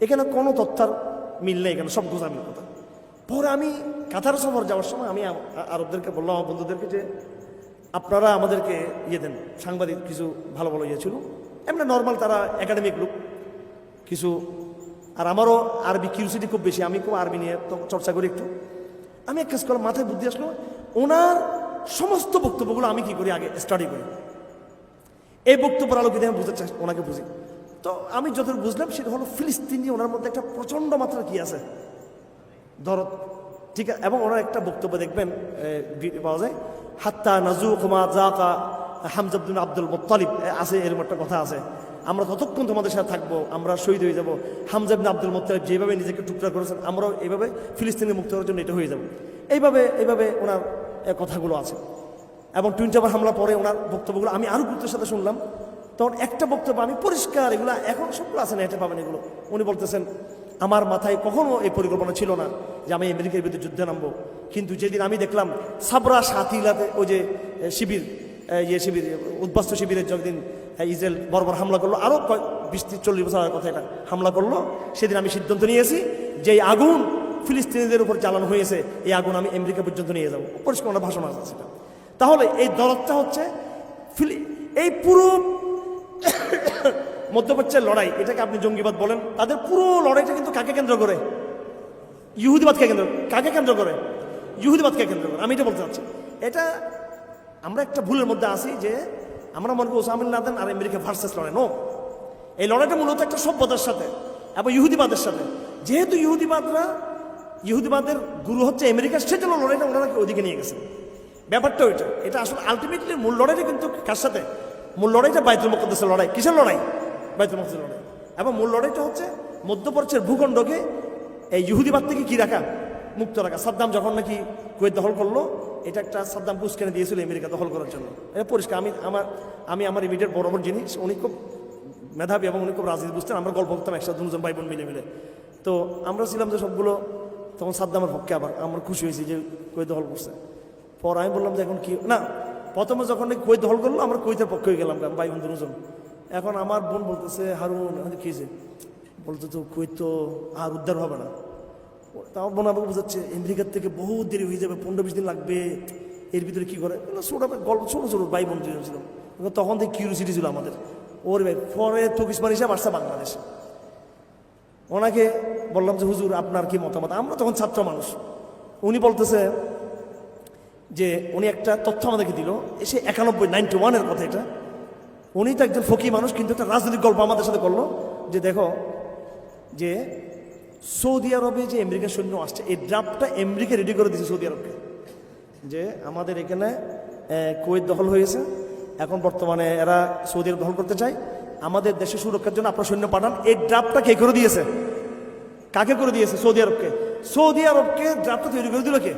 এখানে কোনো তথ্যার মিল নেই, এখানে সব গোজামিল কথা। পরে আমি কাতার সফর যাওয়ার সময় আমি আরবদেরকে বললাম, আমার বন্ধুদেরকে, যে আপনারা আমাদেরকে দেন, সাংবাদিক কিছু ভালো ভালো ছিল, এমনি নর্মাল তারা একাডেমিক লোক কিছু। আর আমারও আরবি কিউরিওসিটি খুব বেশি, আমি খুব আরবি নিয়ে চর্চা করি একটু। আমি এক কাজ করলাম, মাথায় বুদ্ধি আসলো, ওনার সমস্ত বক্তব্যগুলো আমি কি করি আগে স্টাডি করি, এই বক্তব্যের আলোকে আমি বুঝতে চাই, ওনাকে বুঝি। তো আমি যতটুকু বুঝলাম সেটা হলো ফিলিস্তিন নিয়ে ওনার মধ্যে একটা প্রচণ্ড মাত্রা কি আছে, দরদ, ঠিক আছে। এবং ওনার একটা বক্তব্য দেখবেন পাওয়া যায়, হাত্তা নাজুক মা জাকা হামজা বিন আব্দুল মুত্তালিব আছে, এরকম একটা কথা আছে, আমরা ততক্ষণ তোমাদের সাথে থাকবো, আমরা শহীদ হয়ে যাবো। হামজা বিন আব্দুল মুত্তালিব যেভাবে নিজেকে টুকরা করেছেন, আমরাও এইভাবে ফিলিস্তিনকে মুক্ত করার জন্য এটা হয়ে যাবো। এইভাবে ওনার কথাগুলো আছে। এবং টুইন টাওয়ার হামলা পরে ওনার বক্তব্যগুলো আমি আরও গুরুত্বের সাথে শুনলাম। তখন একটা বক্তব্য আমি পরিষ্কার, এগুলো এখন সবগুলো আছে না, এটা পাবেন এগুলো। উনি বলতেছেন, আমার মাথায় কখনো এই পরিকল্পনা ছিল না যে আমি আমেরিকার বিরুদ্ধে যুদ্ধে নামবো, কিন্তু যেদিন আমি দেখলাম সাবরা সাথিলাতে ওই যে শিবির উদ্বাস্তু শিবিরের যতদিন ইসরায়েল বর্বর হামলা করলো, আরও 20-40 বছর আগের কথা, এটা হামলা করলো, সেদিন আমি সিদ্ধান্ত নিয়েছি যে এই আগুন ফিলিস্তিনিদের উপর জ্বালানো হয়েছে, এই আগুন আমি আমেরিকা পর্যন্ত নিয়ে যাবো। পরিষ্কার ওনার ভাষণ আছে সেটা। তাহলে এই দরদটা হচ্ছে এই পুরো মধ্যপ্রাচ্যের লড়াই, এটাকে আপনি জঙ্গিবাদ বলেন, তাদের পুরো লড়াইটা কিন্তু কাকে কেন্দ্র করে? ইহুদিবাদকে কেন্দ্র করে, ইহুদিবাদকে কেন্দ্র করে। আমি এটা বলতে চাচ্ছি, এটা আমরা একটা ভুলের মধ্যে আছি যে আমরা মনে করি ওসামা বিন লাদেন আর আমেরিকা ভার্সেস লড়াই। নো, এই লড়াইটা মূলত একটা সভ্যতার সাথে এবং ইহুদিবাদের সাথে। যেহেতু ইহুদিবাদের গুরু হচ্ছে আমেরিকা, সেজন্য লড়াইটা ওনারা ওদিকে নিয়ে গেছেন। ব্যাপারটা ওইটা, এটা আসলে আলটিমেটলি মূল লড়াইটা কিন্তু কার সাথে? মূল লড়াইটা বাইতুল মুকদ্দাসের লড়াই। কিসের লড়াই? বাইতুল মুকদ্দাসের লড়াই। এবং মূল লড়াইটা হচ্ছে মধ্যপ্রাচ্যের ভূখণ্ডকে এই ইহুদিবাদ থেকে কি রাখা, মুক্ত রাখা। সাদ্দাম যখন নাকি কুয়েত দখল করলো, এটা একটা সাদ্দাম পুস্কানে দিয়েছিল আমেরিকা দখল করার জন্য। এটা পরিষ্কার। আমি আমার ইমিডিয়েট বরাবর জিনিস, উনি খুব মেধাবী এবং উনি খুব রাজনীতি বুঝতেন। আমরা গল্প করতাম একসাথে, দুজন ভাই বোন মিলে। তো আমরা ছিলাম যে সবগুলো তখন সাদ্দামের পক্ষে। আবার আমরা খুশি হয়েছি যে কুয়েত দখল করছে। পর আমি বললাম যে এখন কি না, প্রথমে যখন কুয়েত দখল করলো আমরা কুয়েতের পক্ষে হয়ে গেলাম ভাই বোন দুজন। এখন আমার বোন বলতেছে, হারুন কি হয়েছে? বলতে তো কুয়েত তো আর উদ্ধার হবে না। আমার বোন আমাকে বোঝাচ্ছে আমেরিকার থেকে বহু দেরি হয়ে যাবে, 15-20 দিন লাগবে, এর ভিতরে কি করে গল্প ছোট ভাই বোন দুজন ছিল। তখন থেকে কিউরিওসিটি ছিল আমাদের, ওর ভাই। পরে তুর্কিস্তান হিসাবে আসছে বাংলাদেশে। ওনাকে বললাম যে হুজুর আপনার কি মতামত? আমরা তখন ছাত্র মানুষ। উনি বলতেছে যে উনি একটা তথ্য আমাদেরকে দিল, এসে 91 কথা এটা। উনি তো একজন ফকি মানুষ, কিন্তু একটা রাজনৈতিক গল্প আমাদের সাথে করলো যে দেখো যে সৌদি আরবে যে আমেরিকার সৈন্য আসছে, এই ড্রাফটটা আমেরিকা রেডি করে দিয়েছে সৌদি আরবকে, যে আমাদের এখানে কুয়েত দখল হয়েছে, এখন বর্তমানে এরা সৌদি আরব দখল করতে চায়, আমাদের দেশে সুরক্ষার জন্য আপনার সৈন্য পাঠান। এই ড্রাফটটা কে করে দিয়েছে? কাকে করে দিয়েছে? সৌদি আরবকে। সৌদি আরবকে ড্রাফটটা তৈরি করে দিল কে?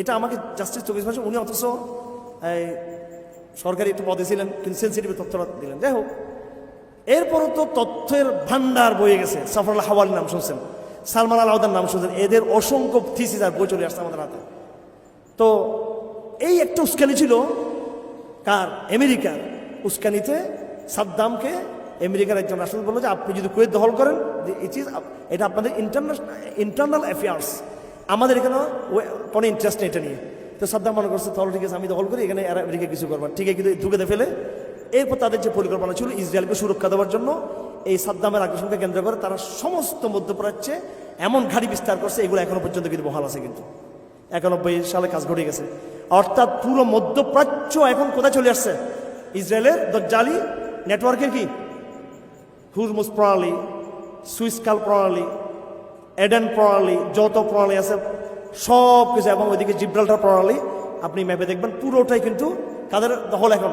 এটা আমাকে জাস্টিস 24 মাসে উনি অথচ সরকারি একটু পদে ছিলেন, কিন্তু সেন্সিটিভ তথ্যটা দিলেন। যাই হোক, এরপরও তো তথ্যের ভান্ডার বয়ে গেছে। সাফরুল হাওয়ালির নাম শুনছেন, সালমান আল আওদার নাম শুনছেন, এদের অসংখ্য থিসিস আর বই চলে আসছে আমাদের হাতে। তো এই একটা উস্কানি ছিল কার? আমেরিকার। উস্কানিতে সাদ্দামকে আমেরিকার একজন রাষ্ট্রদূত বলল যে আপনি যদি কুয়েত দখল করেন, এটা আপনাদের ইন্টারনাল অ্যাফেয়ার্স, আমাদের এখানে কোনো ইন্টারেস্ট নেই এটা নিয়ে। তো সাদ্দাম মনে করছে তাহলে ঠিক আছে, আমি দখল করি, এখানে আমেরিকা কিছু করবেন, ঠিক আছে, কিন্তু ঢুকে ফেলে। এরপর তাদের যে পরিকল্পনা ছিল ইসরায়েলকে সুরক্ষা দেওয়ার জন্য, এই সাদ্দামের আগ্রাসনকে কেন্দ্র করে তারা সমস্ত মধ্যপ্রাচ্যে এমন ঘাঁটি বিস্তার করছে, এগুলো এখনো পর্যন্ত কিন্তু বহাল আছে। কিন্তু 91 সালে কাজ ঘটে গেছে। অর্থাৎ পুরো মধ্যপ্রাচ্য এখন কোথায় চলে আসছে? ইসরায়েলের দজ্জালি নেটওয়ার্কের কি হুরমুজ প্রণালী, সুইসকাল প্রণালী, এডেন প্রণালী, যত প্রণালী আছে সব কিছু, এবং ওইদিকে জিব্রাল্টার প্রণালী আপনি ম্যাপে দেখবেন পুরোটাই কিন্তু কাদের দখল এখন।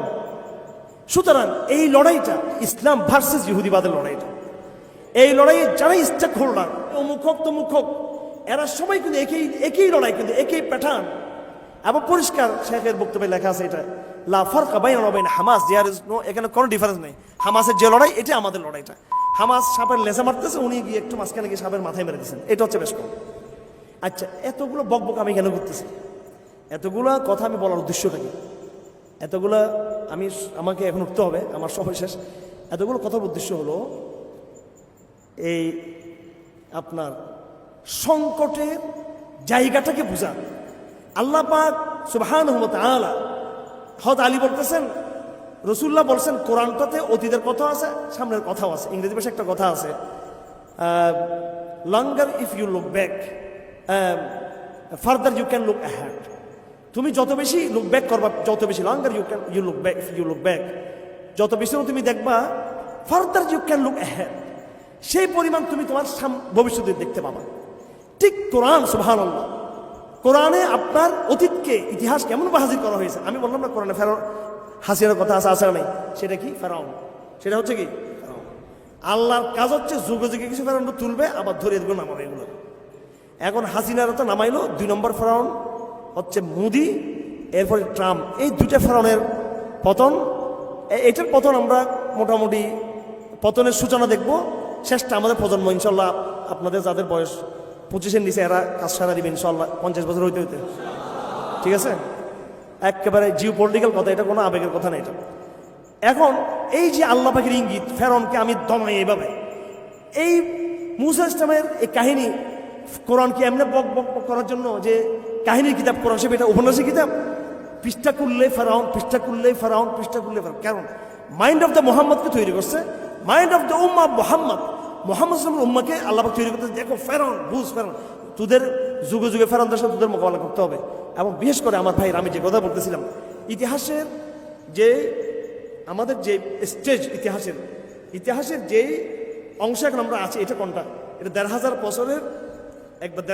সুতরাং এই লড়াইটা ইসলাম ভার্সেস ইহুদিবাদের লড়াইটা, এই লড়াইয়ে যারা স্টেক হোল্ডার, অমুখক তমুখক, এরা সবাই কিন্তু একই লড়াই, কিন্তু একই প্যাটার্ন। এবং পরিষ্কার শেখের বক্তব্যে লেখা আছে এটা লা ফারকা বাইনা ওয়া বাইনা হামাস, দেয়ার ইজ নো, এখানে কোনো ডিফারেন্স নেই। হামাসের যে লড়াই, এটা আমাদের লড়াইটা। হামাস সাপের লেজে মারতেছে, উনি গিয়ে একটু মাঝখানে গিয়ে সাপের মাথায় মেরে দিচ্ছেন, এটা হচ্ছে বেশ কম। আচ্ছা, এতগুলো বকবক আমি কেন করতেছি? এতগুলা কথা আমি বলার উদ্দেশ্যটা কি? এতগুলা আমাকে এখন উঠতে হবে, আমার সময় শেষ। এতগুলো কথার উদ্দেশ্য হলো এই আপনার সংকটের জায়গাটাকে বোঝা। আল্লাহ পাক সুবহানাহু ওয়া তাআলা, হযরত আলী বলতেছেন, রাসূলুল্লাহ বলছেন, কোরআনটাতে অতীতের কথা আছে, সামনের কথাও আছে। ইংরেজি ভাষায় একটা কথা আছে, longer if you look back farther you can look ahead. তুমি যত বেশি লুক ব্যাক করবা, যত বেশি longer you look back, if you look back, যত বেশি তুমি দেখবা farther you can look ahead, সেই পরিমাণ তুমি তোমার ভবিষ্যতে দেখতে পাবা। ঠিক কোরআন, সুবহানাল্লাহ, কোরআনে আপনার অতীতকে, ইতিহাসকে এমনভাবে হাজির করা হয়েছে। আমি বললাম না কোরআনে ফেরাউন হাসিনার কথা আছে, আসা নেই, সেটা কি? ফেরাউন। সেটা হচ্ছে কি? ফেরাউন। আল্লাহর কাজ হচ্ছে যুগে যুগে কিছু ফেরাউন তুলবে, আবার ধরে এগুলো নামাবে। এগুলো এখন হাসিনার তো নামাইলো, 2 নম্বর ফেরাউন হচ্ছে মোদি, এরপরে ট্রাম্প। এই দুইটা ফেরাউনের পতন, এটার পতন আমরা মোটামুটি পতনের সূচনা দেখব। শেষটা আমাদের প্রজন্ম ইনশাল্লাহ, আপনাদের যাদের বয়স 25-এর নিচে, এরা কাজ সারা দিবে ইনশাল্লাহ 50 বছর হইতে হইতে। ঠিক আছে, একেবারে জিও পলিটিক্যাল কথা, এটা কোনো আবেগের কথা না এটা। এখন এই যে আল্লাহ পাকের ইঙ্গিত, ফেরাউনকে আমি দমাই এইভাবে, এই মূসা ইসলামের এই কাহিনী, কোরআনকে এমনি বক বক করার জন্য যে কাহিনীর কিতাব কোরআন, সে এটা উপন্যাসের কিতাব, পৃষ্ঠা করলে ফেরাউন, পৃষ্ঠা করলে ফেরাউন, পৃষ্ঠা করলে ফেরাউন। কারণ মাইন্ড অফ দ্য মোহাম্মদকে তৈরি করছে, মাইন্ড অফ দ্য উম্মাহ মোহাম্মদ ইসলামের উম্মাকে আল্লাহ পাক তৈরি করতে। দেখো ফেরাউন, বুঝ ফেরাউন, তোদের যুগে যুগে ফেরাউনদের সাথে তোদের মোকাবেলা করতে হবে। এবং বিশেষ করে আমার ভাইয়ের, আমি যে কথা বলতেছিলাম, ইতিহাসের যে আমাদের যে স্টেজ, ইতিহাসের যে অংশ এখন আমরা আছি, এটা কোনটা? এটা 1,500 বছরের, একবার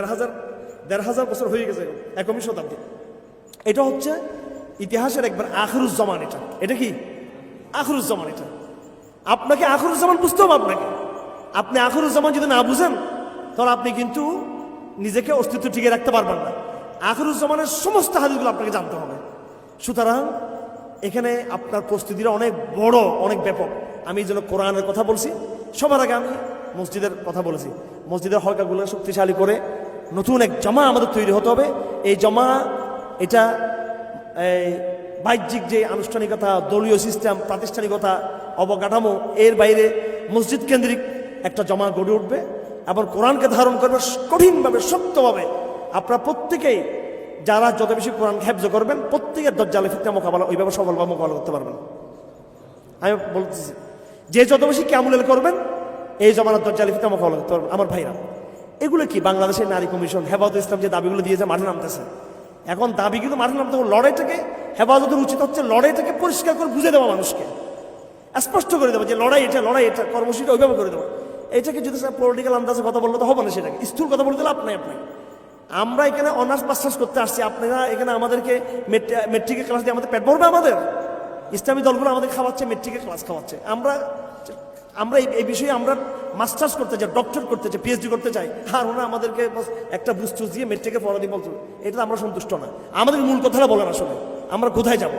1,500 বছর হয়ে গেছে, 21 শতাব্দী। এটা হচ্ছে ইতিহাসের একবার আখিরুজ্জামান। এটা কি আখিরুজ্জামান? এটা আপনাকে আখিরুজ্জামান বুঝতে হবে। আপনি আখিরুজ্জামান যদি না বুঝেন, তাহলে আপনি কিন্তু নিজেকে অস্তিত্ব টিকে রাখতে পারবেন না। আখিরুজ্জামানের সমস্ত হাদিসগুলো আপনাকে জানতে হবে। সুতরাং এখানে আপনার প্রস্তুতিটা অনেক বড়, অনেক ব্যাপক। আমি এই জন্য কোরআনের কথা বলছি। সবার আগে আমি মসজিদের কথা বলেছি। মসজিদের হলকাগুলো শক্তিশালী করে নতুন এক জামা আমাদের তৈরি হতে হবে। এই জামা, এটা বাহ্যিক যে আনুষ্ঠানিকতা, দলীয় সিস্টেম, প্রাতিষ্ঠানিকতা, অবকাঠামো, এর বাইরে মসজিদ কেন্দ্রিক একটা জমা গড়ে উঠবে এবং কোরআনকে ধারণ করবে কঠিনভাবে, শক্তভাবে। আপনারা প্রত্যেকেই যারা যত বেশি কোরআন হেফজ করবেন, প্রত্যেকের দজ্জালের ফিতনা মোকাবেলা ওইভাবে সফলভাবে মোকাবেলা করতে পারবেন। আমি বলতেছি, যে যত বেশি কিয়ামুল করবেন, এই জমানার দজ্জালের ফিতনা মোকাবেলা করতে পারবেন। আমার ভাইরা, এগুলো কি? বাংলাদেশের নারী কমিশন, হেফাজতে ইসলাম যে দাবিগুলো দিয়েছে, মাঠে নামতেছে, এখন দাবি কিন্তু মাঠে নামতে হবে। লড়াইটাকে হেফাজতের উচিত হচ্ছে লড়াইটাকে পরিষ্কার করে বুঝে দেওয়া, মানুষকে স্পষ্ট করে দেবো যে লড়াই এটা কর্মসূচিটা ওইভাবে করে দেবো। এটাকে যদি পলিটিক্যাল আন্দাজে কথা বললে তো হবে না, সেটাকে স্থূল কথা বলতে লাভ নাই। আমরা এখানে অনার্স মাস্টার্স করতে আসছি, আপনারা এখানে আমাদেরকে মেট্রিকের ক্লাস দিয়ে আমাদের পেট ভরবে? আমাদের ইসলামী দলগুলো আমাদের খাওয়াচ্ছে, মেট্রিকের ক্লাস খাওয়াচ্ছে। আমরা এই বিষয়ে আমরা মাস্টার্স করতে চাই, ডক্টর করতে চাই, পিএইচডি করতে চাই, আর ওরা আমাদেরকে একটা বুস্ট দিয়ে মেট্রিকে পড়া দিয়ে বলতো। এটা আমরা সন্তুষ্ট না। আমাদের মূল কথাটা বলেন আসলে আমরা কোথায় যাব।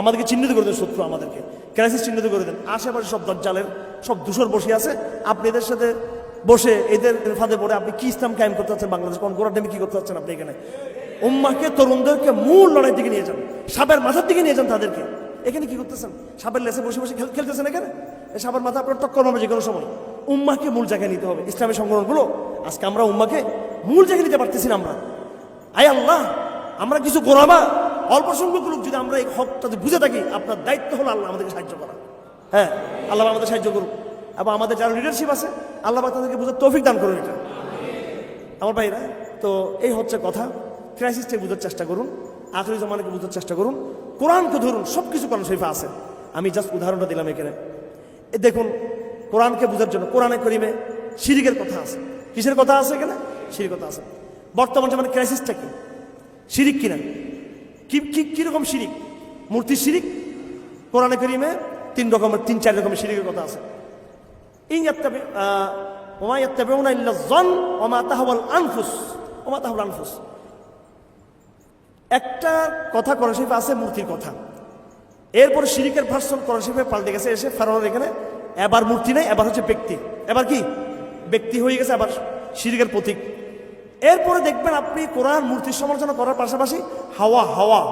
আমাদেরকে চিহ্নিত করে দেন শত্রু, আমাদেরকে ক্রাইসিস চিহ্নিত করে দেন। আশেপাশে সব দজ্জালের সব দূষর বসে আছে, আপনি এদের সাথে বসে এদের ফাঁদে পড়ে আপনি কি ইসলাম কায়েম করতে চাচ্ছেন বাংলাদেশ? কোন গোড়া টাইমে কি করতে চাচ্ছেন আপনি? এখানে উম্মাকে, তরুণদেরকে মূল লড়াই দিকে নিয়ে যান, সাপের মাথার দিকে নিয়ে যান তাদেরকে। এখানে কি করতেছেন? সাপের লেসে বসে বসে খেলতেছেন এখানে। এই সাপের মাথা আপনার টক্কর হবে যে কোনো সময়। উম্মাকে মূল জায়গায় নিতে হবে। ইসলামী সংগঠনগুলো আজকে আমরা উম্মাকে মূল জায়গায় নিতে পারতেছি না। আমরা আয় আল্লাহ, আমরা কিছু গোলামা, অল্প সংখ্যক লোক যদি আমরা এই হকটা বুঝে থাকি, আপনার দায়িত্ব হলো আল্লাহ আমাদেরকে সাহায্য করা। হ্যাঁ, আল্লাহ আমাদের সাহায্য করুন। এবং আমাদের যারা লিডারশিপ আছে, আল্লাহ তাদেরকে বুঝে তৌফিক দান করুন। এটা আমার ভাইরা, তো এই হচ্ছে কথা। ক্রাইসিসটাকে বুঝার চেষ্টা করুন, আখিরি জামানাকে বুঝার চেষ্টা করুন, কোরআনকে ধরুন। সব কিছু কোরআন শরীফে আছে। আমি জাস্ট উদাহরণটা দিলাম এখানে। দেখুন, কোরআনকে বুঝার জন্য কোরআনে করিমে শিরিকের কথা আছে। কিসের কথা আছে এখানে? শিরিক কথা আছে। বর্তমান জামানে ক্রাইসিসটা কি? শিরিক কিনা? কিরকম শিরিক? মূর্তির শিরিক। কোরআনে করিমে 3-4 রকমের শিরিকের কথা আছে। একটা কথা কোরআন শরীফে আছে মূর্তির কথা। এরপর শিরিকের ভার্সন কোরআন শরীফে পাল্টে গেছে এসে ফেরাউনের এখানে। এবার মূর্তি নেই, এবার হচ্ছে ব্যক্তি। এবার কি ব্যক্তি হয়ে গেছে, আবার শিরিকের প্রতীক। এরপরে দেখবেন আপনি কোরআন মূর্তির সমালোচনা করার পাশাপাশি হাওয়া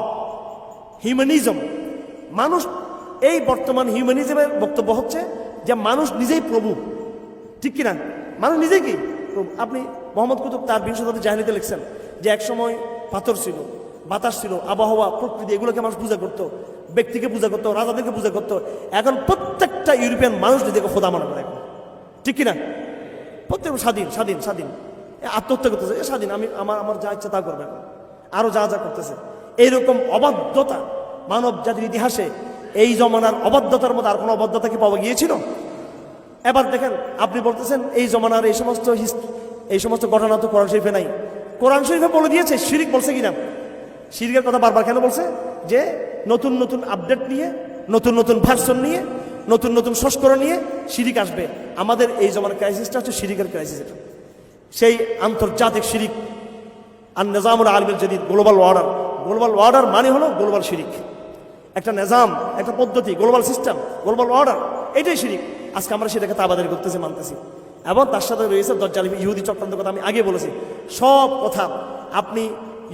হিউম্যানিজম, মানুষ, এই বর্তমান হিউম্যানিজমের বক্তব্য হচ্ছে যে মানুষ নিজেই প্রভু। ঠিক কিনা? মানুষ নিজেই কি প্রভু। আপনি মোহাম্মদ কুতুব তার 20 শতাব্দীর জাহিলিতে লিখছেন যে এক সময় পাথর ছিল, বাতাস ছিল, আবহাওয়া, প্রকৃতি, এগুলোকে মানুষ পূজা করতো, ব্যক্তিকে পূজা করতো, রাজাদেরকে পূজা করতো। এখন প্রত্যেকটা ইউরোপিয়ান মানুষ নিজেকে খোদা মনে করে এখন। ঠিক কিনা? প্রত্যেক স্বাধীন আত্মহত্যা করতেছে, স্বাধীন, আমি আমার যা ইচ্ছা তা করবে, আরো যা করতেছে। এইরকম অবাধ্যতা মানব জাতির ইতিহাসে, এই জমানার অবাধ্যতার মধ্যে আর কোনো অবাধ্যতা কি পাওয়া গিয়েছিল? এবার দেখেন, আপনি বলতেছেন এই জমানার এই সমস্ত ঘটনা তো কোরআন শরীফে নাই। কোরআন শরীফে বলে দিয়েছে, শিরিক বলছে কিনা? শিরিকের কথা বারবার কেন বলছে? যে নতুন নতুন আপডেট নিয়ে, নতুন ভার্সন নিয়ে, নতুন সংস্করণ নিয়ে শিরিক আসবে। আমাদের এই জমানার ক্রাইসিসটা হচ্ছে শিরিকের ক্রাইসিস। এটা সেই আন্তর্জাতিক শিরিক, আর নিজামুল আলমের জাদিদ, গ্লোবাল অর্ডার মানে হলো গ্লোবাল শিরিক। একটা নিজাম, একটা পদ্ধতি, গ্লোবাল সিস্টেম, গ্লোবাল অর্ডার, এটাই শিরিক। আজকে আমরা সেটাকে তাবাদারি করতেছি, মানতেছি। এবং তার সাথে রয়েছে দজ্জাল ইহুদি চক্রান্ত কথা। আমি আগে বলেছি, সব কথা আপনি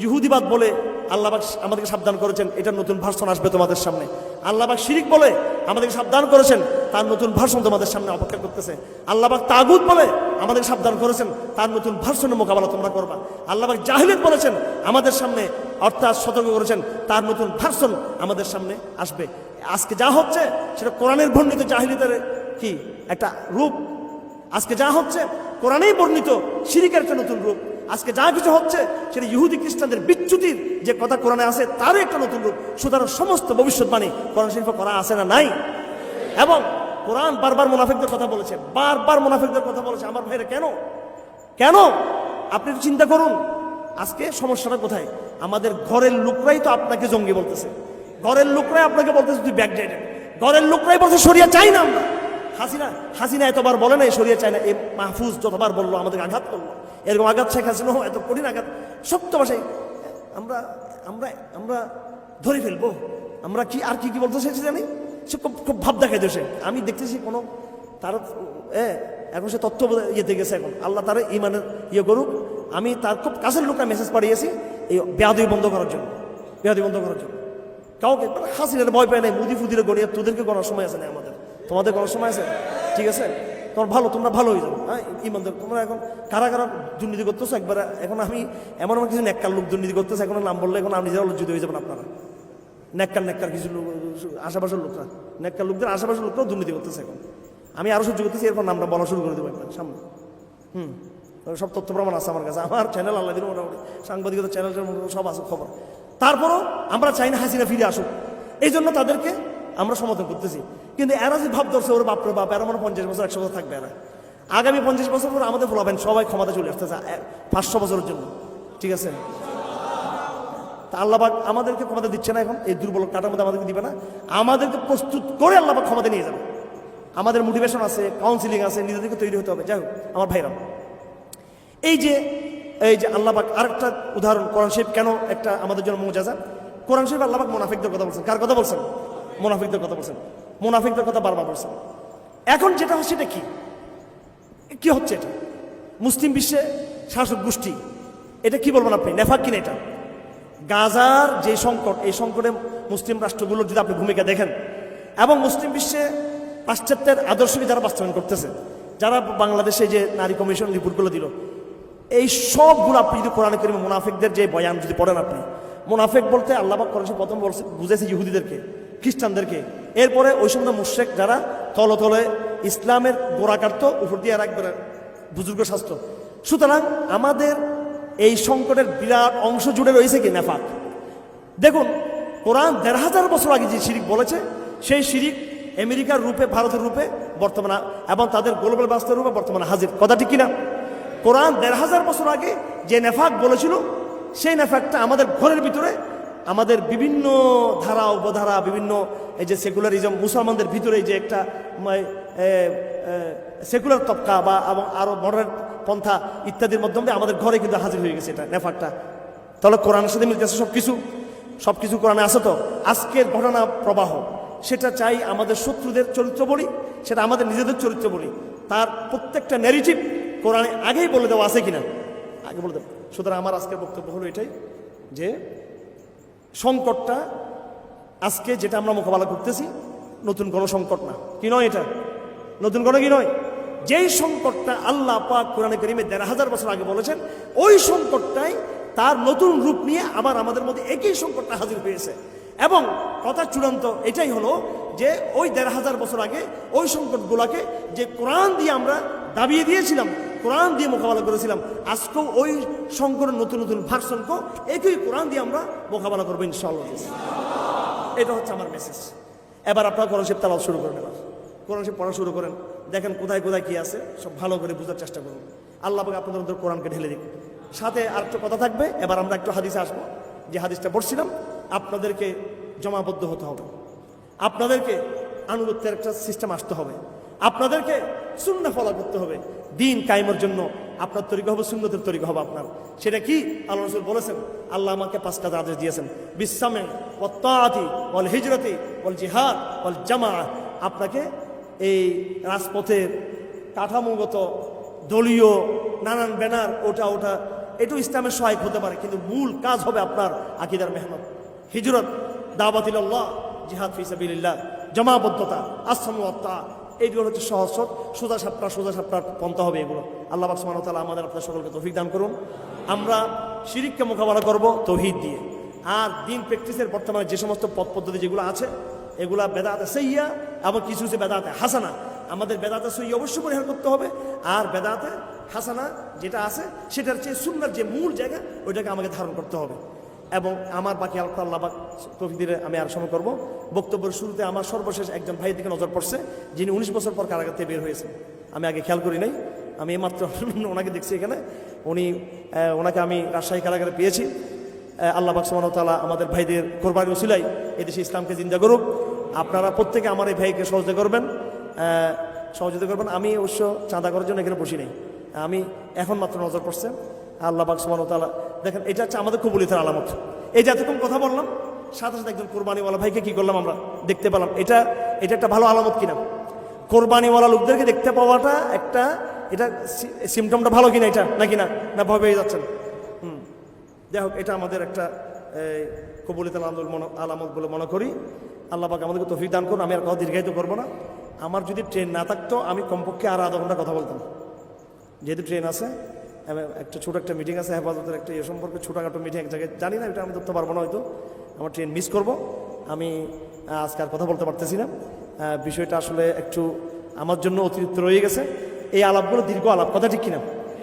ইহুদিবাদ বলে আল্লাহবাক আমাদেরকে সাবধান করেছেন, এটার নতুন ভার্সন আসবে তোমাদের সামনে। আল্লাহবাক শিরিক বলে আমাদেরকে সাবধান করেছেন, তার নতুন ভার্সন তোমাদের সামনে অপেক্ষা করতেছে। আল্লাহবাক তাগুত বলে আমাদের সাবধান করেছেন, তার নতুন ভার্সনের মোকাবেলা তোমরা করবা। আল্লাহবাক জাহিলিয়ত বলেছেন আমাদের সামনে, অর্থাৎ সতর্ক করেছেন, তার নতুন ভার্সন আমাদের সামনে আসবে। আজকে যা হচ্ছে সেটা কোরআনের বর্ণিত জাহিলিয়তের কি একটা রূপ। আজকে যা হচ্ছে কোরআনেই বর্ণিত শিরিকের একটা নতুন রূপ। আজকে যা কিছু হচ্ছে সেটা ইহুদি খ্রিস্টানদের বিচ্যুতির যে কথা কোরআনে আছে তারই একটা নতুন রূপ। সুতরাং সমস্ত ভবিষ্যৎবাণী কোরআন শরীফে করা আছে না নাই? এবং কোরআন বারবার মুনাফিকদের কথা বলেছে, আমার ভাইরা কেন আপনি চিন্তা করুন। আজকে সমস্যাটা কোথায়? আমাদের ঘরের লোকরাই তো আপনাকে জঙ্গি বলতেছে, ঘরের লোকরাই আপনাকে বলতেছে তুই ব্যাকডেটেড, ঘরের লোকরাই বলছে শরিয়া চাই না আমরা। হাসিনা এতবার বলে না শরিয়া চাই না, এই মাহফুজ যতবার বললো আমাদের আঘাত করলো। এরকম আঘাত শেখ হাসিনা এত কঠিন আঘাত সত্য ভাষায় আমরা আমরা আমরা ধরে ফেলবো। আমরা কি বলতে চাইছি জানি, সে খুব ভাব দেখাই দেশে। আমি দেখতেছি কোনো তার এখন সে তথ্য ইয়েতে গেছে, এখন আল্লাহ তার ইমানের করুক। আমি তার খুব কাছের লোকটা মেসেজ পাঠিয়েছি এই বেয়াদবি বন্ধ করার জন্য, কাউকে হাসিনার ভয় পায় নাই, মুদি ফুদিরে গড়িয়ে তোদেরকে গড়ার সময় আছে না, তোমাদের গড়ার সময় আছে, ঠিক আছে? তোমরা ভালো হয়ে যাবো। হ্যাঁ, ইমানদার তোমরা এখন কারা দুর্নীতি করতেছো একবার। এখন আমি এমন কিছু নেককার লোক দুর্নীতি করতেছে, এখন নাম বললে এখন আপনি নিজেরা লজ্জিত হয়ে যাবেন। আপনারা নেককার কিছু লোক, আশেপাশের লোকরা, নেককার লোকদের আশেপাশের লোকরাও দুর্নীতি করতেছে। এখন আমি আরো সহ্য করতেছি, এরপর নামটা বলা শুরু করে দেবো একবার সামনে। সব তথ্য প্রমাণ আছে আমার কাছে, আমার চ্যানেল আল্লাহ দিন মোটামুটি সাংবাদিকতা চ্যানেলের সব আছে খবর। তারপরও আমরা চাই না হাসিনা ফিরে আসুক, এই জন্য তাদেরকে আমরা সমর্থন করতেছি। কিন্তু এরা যে ভাব ধরছে ওর বাপরে বাপ, এরা মানে 50 বছর 100 বছর থাকবে, এরা আগামী 50 বছর পর আমাদের বলাবেন সবাই ক্ষমতা চলে আসতেছে 500 বছরের জন্য, ঠিক আছে? তা আল্লাহবাক আমাদেরকে ক্ষমতা দিচ্ছে না এখন, এই দুর্বল কাটার মধ্যে আমাদেরকে দিবে না, আমাদেরকে প্রস্তুত করে আল্লাহবাক ক্ষমতা নিয়ে যাবে। আমাদের মোটিভেশন আছে, কাউন্সিলিং আছে, নিজেদেরকে তৈরি হতে হবে। যাই হোক আমার ভাইরা, এই যে আল্লাহবাক আরেকটা উদাহরণ, কোরআন শরীফ কেন একটা আমাদের জন্য মুজাজা। কোরআন শরীফ আল্লাহবাক মুনাফিকদের কথা বলছেন। কার কথা বলছেন? মুনাফিকদের কথা বলছেন। মুনাফিকদের কথা বারবার বলছেন। এখন যেটা হচ্ছে এটা কি হচ্ছে? এটা মুসলিম বিশ্বে শাসক গোষ্ঠী, এটা কি বলবেন আপনি, নেফাক কিনা এটা? গাজার যে সংকট, এই সংকটে মুসলিম রাষ্ট্রগুলোর যদি আপনি ভূমিকা দেখেন, এবং মুসলিম বিশ্বে পাশ্চাত্যের আদর্শকে যারা বাস্তবায়ন করতেছে, যারা বাংলাদেশে যে নারী কমিশন রিপোর্টগুলো দিল, এই সবগুলো আপনি যদি কোরআনে কারিমে মুনাফিকদের যে বয়ান যদি পড়েন, আপনি মুনাফিক বলতে আল্লাহবাক কোরআন প্রথম বলছে, বুঝেছে ইহুদিদেরকে, খ্রিস্টানদেরকে, এরপরে ওই সমস্ত মুশরিক যারা তলে তলে ইসলামের গোড়া কাটতো, উপর দিয়ে আর একবার বুজুর্গ শাস্ত্র। সুতরাং আমাদের এই সংকটের বিরাট অংশ জুড়ে রয়েছে কি নেফাক। দেখুন কোরআন 1500 বছর আগে যে শিরিক বলেছে, সেই শিরিক আমেরিকার রূপে, ভারতের রূপে বর্তমানে, এবং তাদের গ্লোবাল বাস্তবের রূপে বর্তমানে হাজির। কথা ঠিক কিনা? কোরআন 1500 বছর আগে যে নেফাক বলেছিল, সেই নেফাকটা আমাদের ঘরের ভিতরে, আমাদের বিভিন্ন ধারা উপধারা, বিভিন্ন এই যে সেকুলারিজম, মুসলমানদের ভিতরে যে একটা সেকুলার তবকা বা এবং আরো মডার্ন পন্থা ইত্যাদির মাধ্যমে আমাদের ঘরে কিন্তু হাজির হয়ে গেছে এটা নেফাকটা। তাহলে কোরআনের সাথে মিলতেছে সবকিছু কোরআনে আছে। তো আজকের ঘটনা প্রবাহ, সেটা চাই আমাদের শত্রুদের চরিত্র বলি, সেটা আমাদের নিজেদের চরিত্র বলি, তার প্রত্যেকটা ন্যারেটিভ কোরআনে আগেই বলে দেওয়া আছে কিনা, আগে বলে দেবো। সুতরাং আমার আজকের বক্তব্য হলো এটাই, যে সংকটটা আজকে যেটা আমরা মোকাবেলা করতেছি, নতুন কোনো সংকট না, কি নয়, এটা নতুন কোনো কি নয়। যেই সংকটটা আল্লাহ পাক কোরআনে কারিমে 1500 বছর আগে বলেছেন, ওই সংকটটাই তার নতুন রূপ নিয়ে আবার আমাদের মধ্যে একই সংকটটা হাজির হয়েছে। এবং কথা চূড়ান্ত এটাই হলো যে ওই 1500 বছর আগে ওই সংকটগুলোকে যে কোরআন দিয়ে আমরা দাবিয়ে দিয়েছিলাম, কোরআন দিয়ে মোকাবেলা করেছিলাম, আজকেও ওই সংকটের নতুন নতুন ভার্সনকেও একই কোরআন দিয়ে আমরা মোকাবেলা করবো ইনশাআল্লাহ। এটা হচ্ছে আমার মেসেজ। এবার আপনারা কোরআন শরীফ তেলাওয়াত শুরু করেন, এবার কোরআন শরীফ পড়া শুরু করেন, দেখেন কোথায় কোথায় কি আছে, সব ভালো করে বোঝার চেষ্টা করুন। আল্লাহ পাক আপনাদের মধ্যে কোরআনকে ঢেলে দিন। সাথে আরেকটা কথা থাকবে, এবার আমরা একটু হাদিসে আসবো। যে হাদিসটা পড়ছিলাম, আপনাদেরকে জমাবদ্ধ হতে হবে, আপনাদেরকে আনুগত্যের একটা সিস্টেম আসতে হবে, আপনাদেরকে সুন্নাহ ফলো করতে হবে। দিন কায়েমের জন্য আপনার তরিকা হবে, সুন্নতের তরিকা হবে আপনার। সেটা কি? আল্লাহ রাসূল বলেছেন, আল্লাহ আমাকে 5টা আদেশ দিয়েছেন, বিসসামি ওয়াত তাআতি ওয়াল হিজরতি ওয়াল জিহাদ ওয়াল জামাআহ। আপনাকে এই রাজপথের কাঠামোগত দলীয় নানান ব্যানার, ওটা এটু ইসলামের সহায়ক হতে পারে, কিন্তু মূল কাজ হবে আপনার আকীদার মেহনত, হিজরত, দাওয়াত ইলাল্লাহ, জিহাদ ফি সাবিলিল্লাহ, জমাবদ্ধতা, আসসামু ওয়াত তাআ। এইগুলো হচ্ছে সহজ সোজা সাপটা পন্থা হবে এগুলো। আল্লাহ পাক সুবহানাহু ওয়া তাআলা আমাদের আপনার সকলকে তৌফিক দান করুন। আমরা শিরিককে মোকাবেলা করব তাওহীদ দিয়ে। আর দিন প্র্যাকটিসের বর্তমানে যে সমস্ত পথ পদ্ধতি যেগুলো আছে, এগুলা বেদাতে সাইয়্যা এবং কিছু হচ্ছে বেদাতে হাসানা। আমাদের বেদাতে সাইয়্যা অবশ্যই পরিহার করতে হবে, আর বেদাতে হাসানা যেটা আছে সেটার চেয়ে সুন্নার যে মূল জায়গা, ওইটাকে আমাকে ধারণ করতে হবে। এবং আমার বাকি আল্লাহ পাক তৌফিক দিলে আমি আর সময় করবো। বক্তব্যের শুরুতে আমার সর্বশেষ একজন ভাইয়ের দিকে নজর পড়ছে, যিনি 19 বছর পর কারাগার থেকে বের হয়েছেন। আমি আগে খেয়াল করি নাই, আমি এইমাত্র ওনাকে দেখছি এখানে। ওনাকে আমি রাজশাহী কারাগারে পেয়েছি। আল্লাহ পাক সুবহানাহু ওয়া তাআলা আমাদের ভাইদের কোরবানির উসিলায় এদেশে ইসলামকে জিন্দা করুক। আপনারা প্রত্যেকে আমার এই ভাইকে সহযোগিতা করবেন। আমি অবশ্য চাঁদা করার জন্য এখানে বসি নেই, আমি এখন মাত্র নজর পড়ছে। আল্লাহ পাক সুবহানাহু ওয়া তাআলা দেখেন, এটা হচ্ছে আমাদের কবুলিয়তের আলামত। এই যে এতক্ষণ কথা বললাম, সাথে সাথে একজন কোরবানিওয়ালা ভাইকে কি করলাম, আমরা দেখতে পেলাম। এটা একটা ভালো আলামত কিনা? কোরবানিওয়ালা লোকদেরকে দেখতে পাওয়াটা একটা, এটা সিমটমটা ভালো কিনা এটা, নাকি না ভয় পেয়ে যাচ্ছেন? যাই হোক, এটা আমাদের একটা কবুলিয়তের আলামত বলে মনে করি। আল্লাহ পাক আমাদেরকে তৌফিক দান করুন। আমি আর কথা দীর্ঘায়িত করবো না। আমার যদি ট্রেন না থাকতো, আমি কমপক্ষে আর আধা ঘন্টা কথা বলতাম। যেহেতু ট্রেন আছে, একটা ছোটো একটা মিটিং আছে হেফাজতের, একটা এ সম্পর্কে ছোটোখাটো মিটিং এক জায়গায়, জানি না, এটা আমি ধরতে পারবো না, হয়তো আমার ট্রেন মিস করব। আমি আজকে আর কথা বলতে পারতেছি না। বিষয়টা আসলে একটু আমার জন্য অতিরিক্ত রয়ে গেছে। এই আলাপগুলো দীর্ঘ আলাপ, কথা ঠিক কিনা?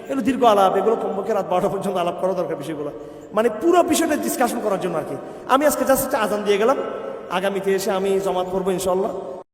এগুলো দীর্ঘ আলাপ, এগুলো কমপক্ষে রাত 12টা পর্যন্ত আলাপ করা দরকার বিষয়গুলো, মানে পুরো বিষয়টা ডিসকাশন করার জন্য আর কি। আমি আজকে জাস্ট আজান দিয়ে গেলাম, আগামীতে এসে আমি জমাত করবো ইনশাল্লাহ।